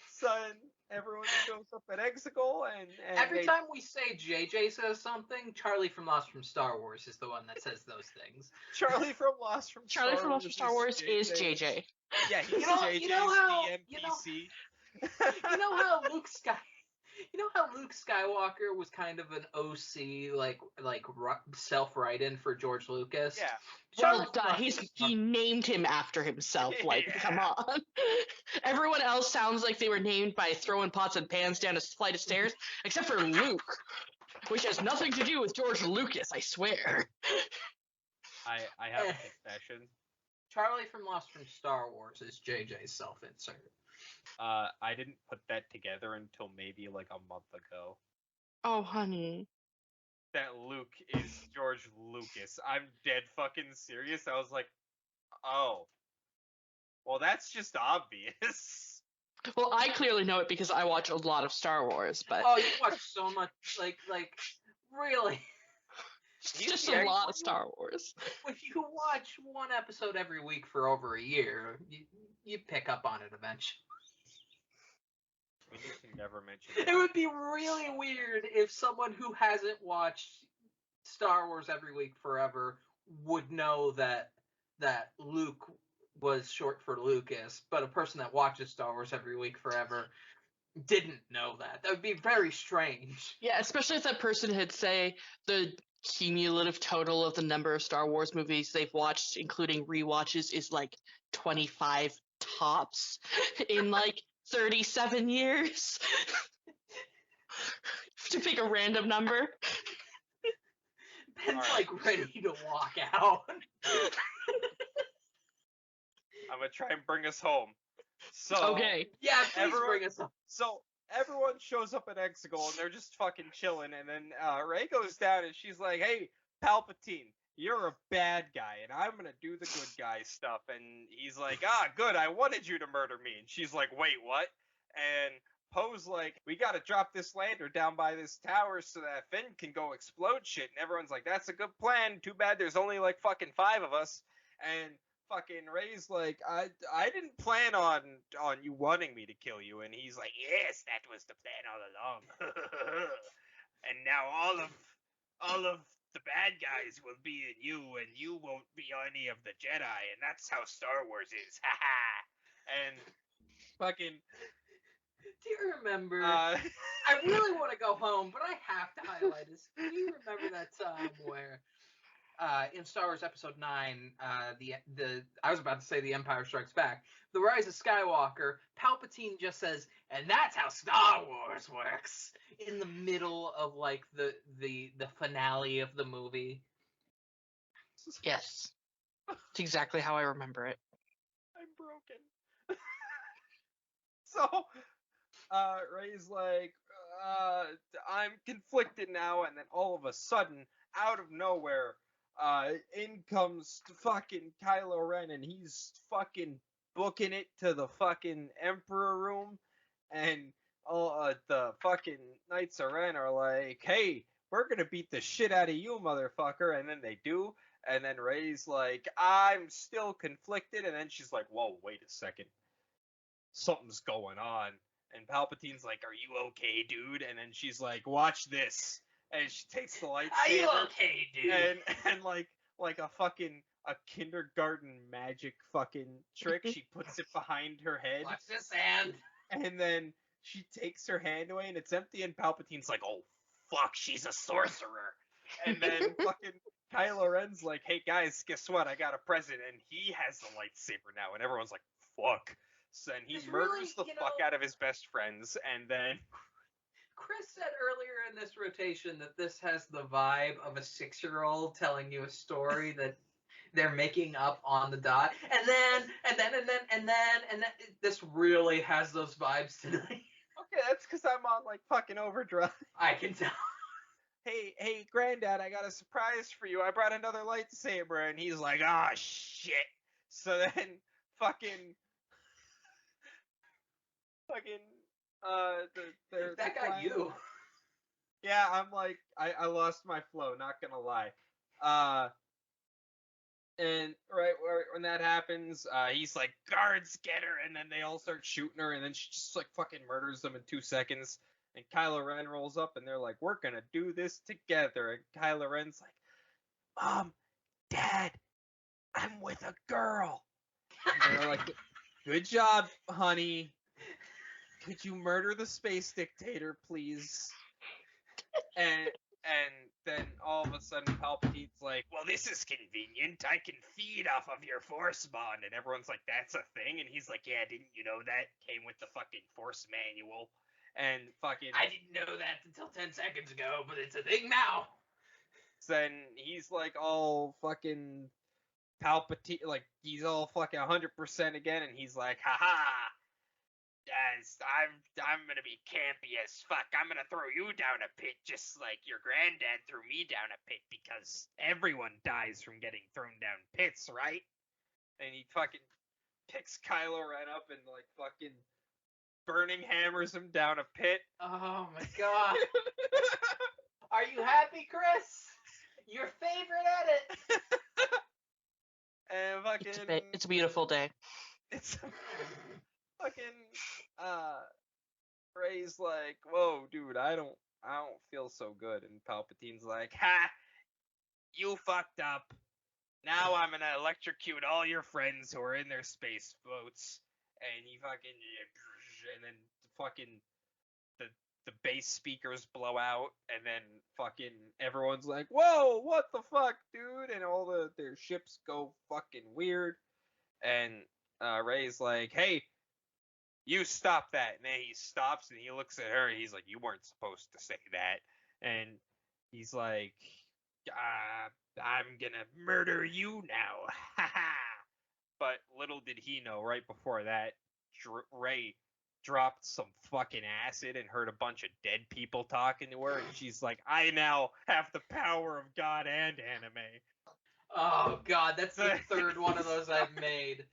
So then everyone shows up at Exegol, and Every time we say JJ says something, Charlie from Lost from Star Wars is the one that says those things. Charlie from Lost from Charlie from Lost from Star Wars is JJ. Yeah, he's You know- JJ's you know how- the you know- NPC. You know how Luke Skywalker was kind of an OC, like self-write-in for George Lucas. Yeah. Well, Charlie from Lost from Star- he named him after himself. Like, Yeah. come on. Everyone else sounds like they were named by throwing pots and pans down a flight of stairs, except for Luke, which has nothing to do with George Lucas, I swear. I have a confession. Charlie from Lost from Star Wars is JJ's self-insert. I didn't put that together until maybe like a month ago. Oh, honey. That Luke is George Lucas. I'm dead fucking serious. I was like, oh. Well, that's just obvious. Well, I clearly know it because I watch a lot of Star Wars, but Oh, you watch so much, like really. it's he's just the a lot of Star Wars. If you watch one episode every week for over a year, you pick up on it eventually. We need to never mention It would be really weird if someone who hasn't watched Star Wars every week forever would know that Luke was short for Lucas, but a person that watches Star Wars every week forever didn't know that. That would be very strange. Yeah, especially if that person had, say, the cumulative total of the number of Star Wars movies they've watched, including rewatches, is like 25 tops in like 37 years. To pick a random number. Ben's Alright. like ready to walk out. I'm gonna try and bring us home. So Okay. Yeah, please Everyone- bring us up. So everyone shows up at Exegol, and they're just fucking chilling. And then Rey goes down, and she's like, "Hey, Palpatine, you're a bad guy, and I'm gonna do the good guy stuff." And he's like, "Ah, good. I wanted you to murder me." And she's like, "Wait, what?" And Poe's like, "We gotta drop this lander down by this tower so that Finn can go explode shit." And everyone's like, "That's a good plan. Too bad there's only like fucking 5 of us." And fucking Ray's like, I didn't plan on you wanting me to kill you, and he's like, yes, that was the plan all along. And now all of the bad guys will be in you, and you won't be any of the Jedi, and that's how Star Wars is. Ha ha. And fucking Do you remember? uh I really want to go home, but I have to highlight this. Do you remember that time where, in Star Wars Episode 9, I was about to say The Empire Strikes Back, The Rise of Skywalker, Palpatine just says, "And that's how Star Wars works," in the middle of like the finale of the movie. Yes. It's exactly how I remember it. I'm broken. So Ray's like, I'm conflicted now, and then all of a sudden, out of nowhere, in comes fucking Kylo Ren, and he's fucking booking it to the fucking Emperor room, and the fucking Knights of Ren are like, hey, we're gonna beat the shit out of you, motherfucker, and then they do, and then Ray's like, I'm still conflicted, and then she's like, whoa, wait a second. Something's going on. And Palpatine's like, are you okay, dude? And then she's like, watch this. And she takes the lightsaber. Are you okay, dude? And like a kindergarten magic fucking trick, she puts it behind her head. Watch this hand. And then she takes her hand away and it's empty, and Palpatine's like, oh fuck, she's a sorcerer. And then fucking Kylo Ren's like, hey guys, guess what? I got a present. And he has the lightsaber now. And everyone's like, fuck. So then he It's murders really, the fuck out of his best friends, and then Chris said earlier in this rotation that this has the vibe of a 6-year-old telling you a story that they're making up on the dot, and then this really has those vibes tonight. okay, that's because I'm on like fucking overdrive. I can tell. Hey, granddad, I got a surprise for you. I brought another lightsaber, and he's like, ah, shit. So then fucking That got you. Yeah, I'm like, I lost my flow, not gonna lie. And right when that happens, he's like, guards, get her, and then they all start shooting her, and then she just like fucking murders them in 2 seconds. And Kylo Ren rolls up, and they're like, we're gonna do this together. And Kylo Ren's like, Mom, Dad, I'm with a girl. And they're like, good job, honey. Could you murder the space dictator, please? And then all of a sudden Palpatine's like, well, this is convenient. I can feed off of your force bond. And everyone's like, that's a thing? And he's like, yeah, didn't you know that? Came with the fucking force manual. And fucking... I didn't know that until 10 seconds ago, but it's a thing now. Then he's like all fucking Palpatine, like he's all fucking 100% again. And he's like, haha. Yes, I'm gonna be campy as fuck. I'm gonna throw you down a pit just like your granddad threw me down a pit, because everyone dies from getting thrown down pits, right? And he fucking picks Kylo Ren up and like fucking burning hammers him down a pit. Oh my god. Are you happy, Chris? Your favorite edit. And fucking It's a beautiful day. it's fucking Ray's like, whoa, dude, I don't feel so good. And Palpatine's like, ha, you fucked up. Now I'm gonna electrocute all your friends who are in their space boats. And he fucking, and then fucking the bass speakers blow out, and then fucking everyone's like, whoa, what the fuck, dude? And all their ships go fucking weird. And Ray's like, hey, you stop that. And then he stops and he looks at her and he's like, you weren't supposed to say that. And he's like, I'm gonna murder you now. Ha ha. But little did he know, right before that, Ray dropped some fucking acid and heard a bunch of dead people talking to her. And she's like, I now have the power of God and anime. Oh god, that's the third one of those I've made.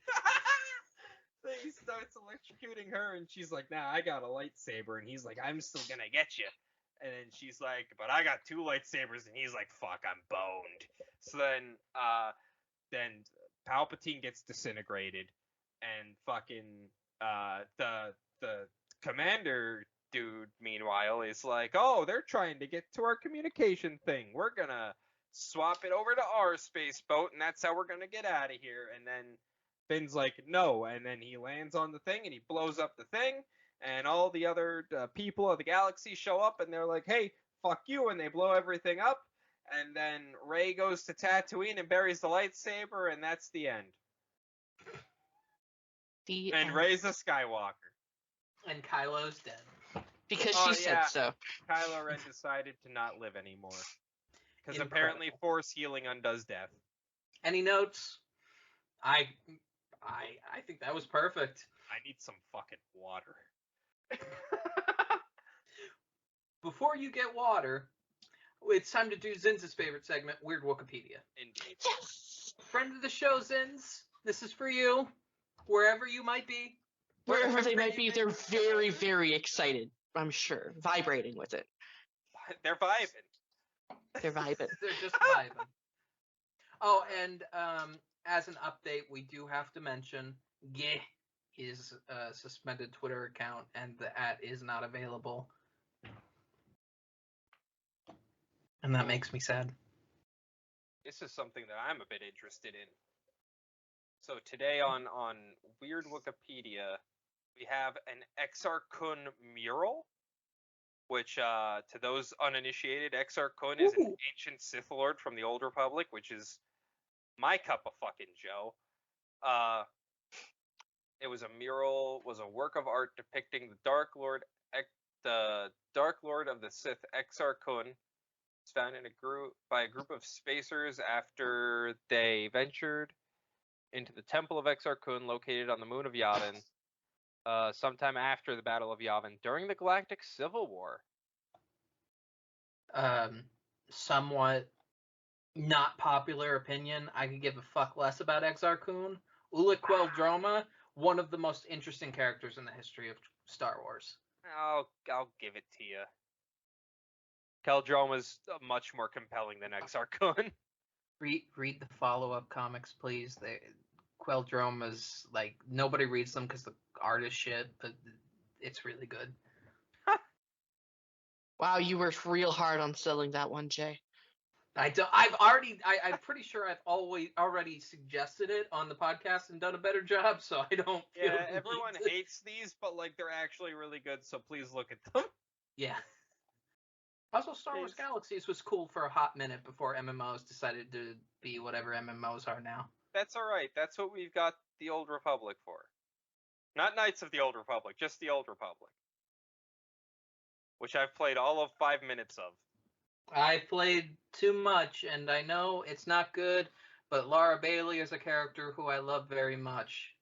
So he starts electrocuting her, and she's like, nah, I got a lightsaber. And he's like, I'm still gonna get you. And then she's like, but I got 2 lightsabers. And he's like, fuck, I'm boned. So then Palpatine gets disintegrated, and fucking the commander dude, meanwhile, is like, oh, they're trying to get to our communication thing. We're gonna swap it over to our space boat, and that's how we're gonna get out of here. And then Finn's like, no, and then he lands on the thing, and he blows up the thing, and all the other people of the galaxy show up, and they're like, hey, fuck you, and they blow everything up. And then Rey goes to Tatooine and buries the lightsaber, and that's the end. And Rey's a Skywalker. And Kylo's dead. Because Oh, she yeah. said so. Kylo Ren decided to not live anymore. Because Incredible. apparently Force healing undoes death. Any notes? I think that was perfect. I need some fucking water. Before you get water, it's time to do Zinz's favorite segment, Weird Wikipedia. Indeed. Yes! Friend of the show, Zinz, this is for you, wherever you might be. Wherever they might be, they're very, very excited, I'm sure. Vibrating with it. They're vibing. They're vibing. They're just vibing. Oh, and as an update, we do have to mention Geh is a suspended Twitter account, and the @ is not available. And that makes me sad. This is something that I'm a bit interested in. So today on Weird Wikipedia, we have an Exar Kun mural, which to those uninitiated, Exar Kun is an ancient Sith Lord from the Old Republic, which is my cup of fucking Joe. It was a mural, was a work of art depicting the Dark Lord of the Sith, Exar Kun. It's found in by a group of spacers after they ventured into the Temple of Exar Kun, located on the moon of Yavin, sometime after the Battle of Yavin, during the Galactic Civil War. Somewhat not popular opinion. I could give a fuck less about Exar Kun. Ulic Qel-Droma, one of the most interesting characters in the history of Star Wars. I'll give it to you. Qel-Droma's much more compelling than Exar Kun. Read the follow-up comics, please. Qel-Droma's, like, nobody reads them because the art is shit, but it's really good. Wow, you worked real hard on selling that one, Jay. I'm pretty sure I've already suggested it on the podcast and done a better job, so I don't feel Yeah, the everyone need to- hates these, but like they're actually really good, so please look at them. Yeah. Also, Star Wars Galaxies was cool for a hot minute before MMOs decided to be whatever MMOs are now. That's alright, that's what we've got the Old Republic for. Not Knights of the Old Republic, just the Old Republic. Which I've played all of 5 minutes of. I played too much, and I know it's not good, but Laura Bailey is a character who I love very much.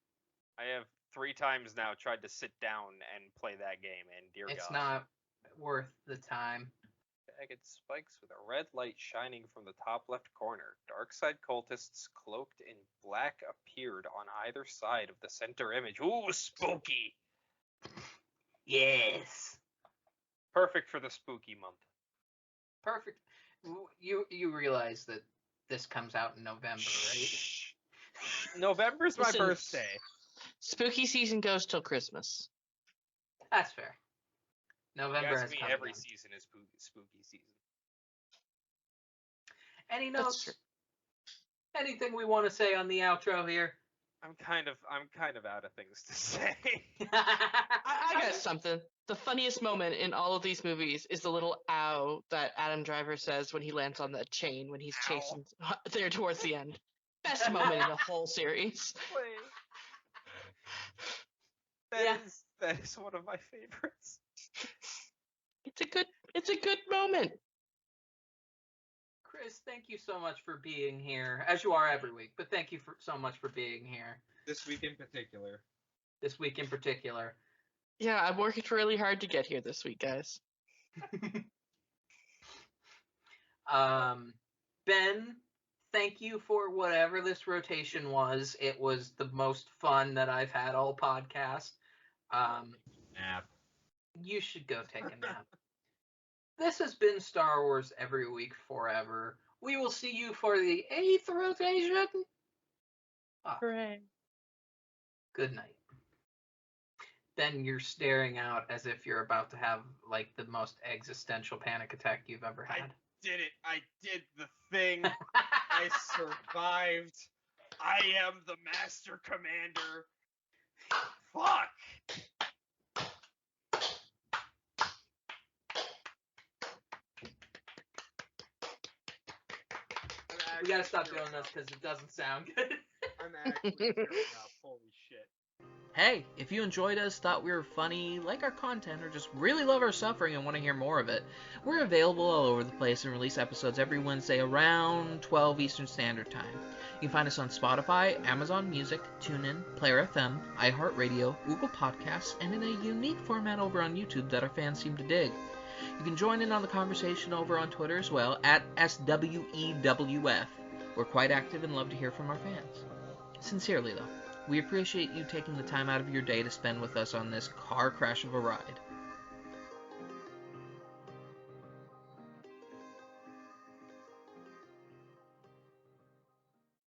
I have 3 times now tried to sit down and play that game, and dear It's God. not worth the time. Jagged spikes with a red light shining from the top left corner. Dark side cultists cloaked in black appeared on either side of the center image. Ooh, spooky! Yes. Perfect for the spooky month. Perfect. You realize that this comes out in November, right? November's my Listen, birthday. Spooky season goes till Christmas. That's fair. November You has ask me, come every again. season is spooky season. Any That's notes? true. Anything we want to say on the outro here? I'm kind of out of things to say. I got something. The funniest moment in all of these movies is the little ow that Adam Driver says when he lands on that chain when he's Ow. chasing there towards the end. Best moment in the whole series. That is one of my favorites. It's a good moment. Chris, thank you so much for being here, as you are every week, but thank you so much for being here. This week in particular. This week in particular. Yeah, I'm working really hard to get here this week, guys. Ben, thank you for whatever this rotation was. It was the most fun that I've had all podcast. Nap. You should go take a nap. This has been Star Wars Every Week Forever. We will see you for the 8th rotation. Fuck. Hooray. Good night. Then you're staring out as if you're about to have like the most existential panic attack you've ever had. Did it. I did the thing. I survived. I am the Master Commander. Fuck. We gotta stop doing this because it doesn't sound good. I'm actually tearing up. Holy shit. Hey, if you enjoyed us, thought we were funny, like our content, or just really love our suffering and want to hear more of it, we're available all over the place and release episodes every Wednesday around 12 Eastern Standard Time. You can find us on Spotify, Amazon Music, TuneIn, Player FM, iHeartRadio, Google Podcasts, and in a unique format over on YouTube that our fans seem to dig. You can join in on the conversation over on Twitter as well, at SWEWF. We're quite active and love to hear from our fans. Sincerely, though, we appreciate you taking the time out of your day to spend with us on this car crash of a ride.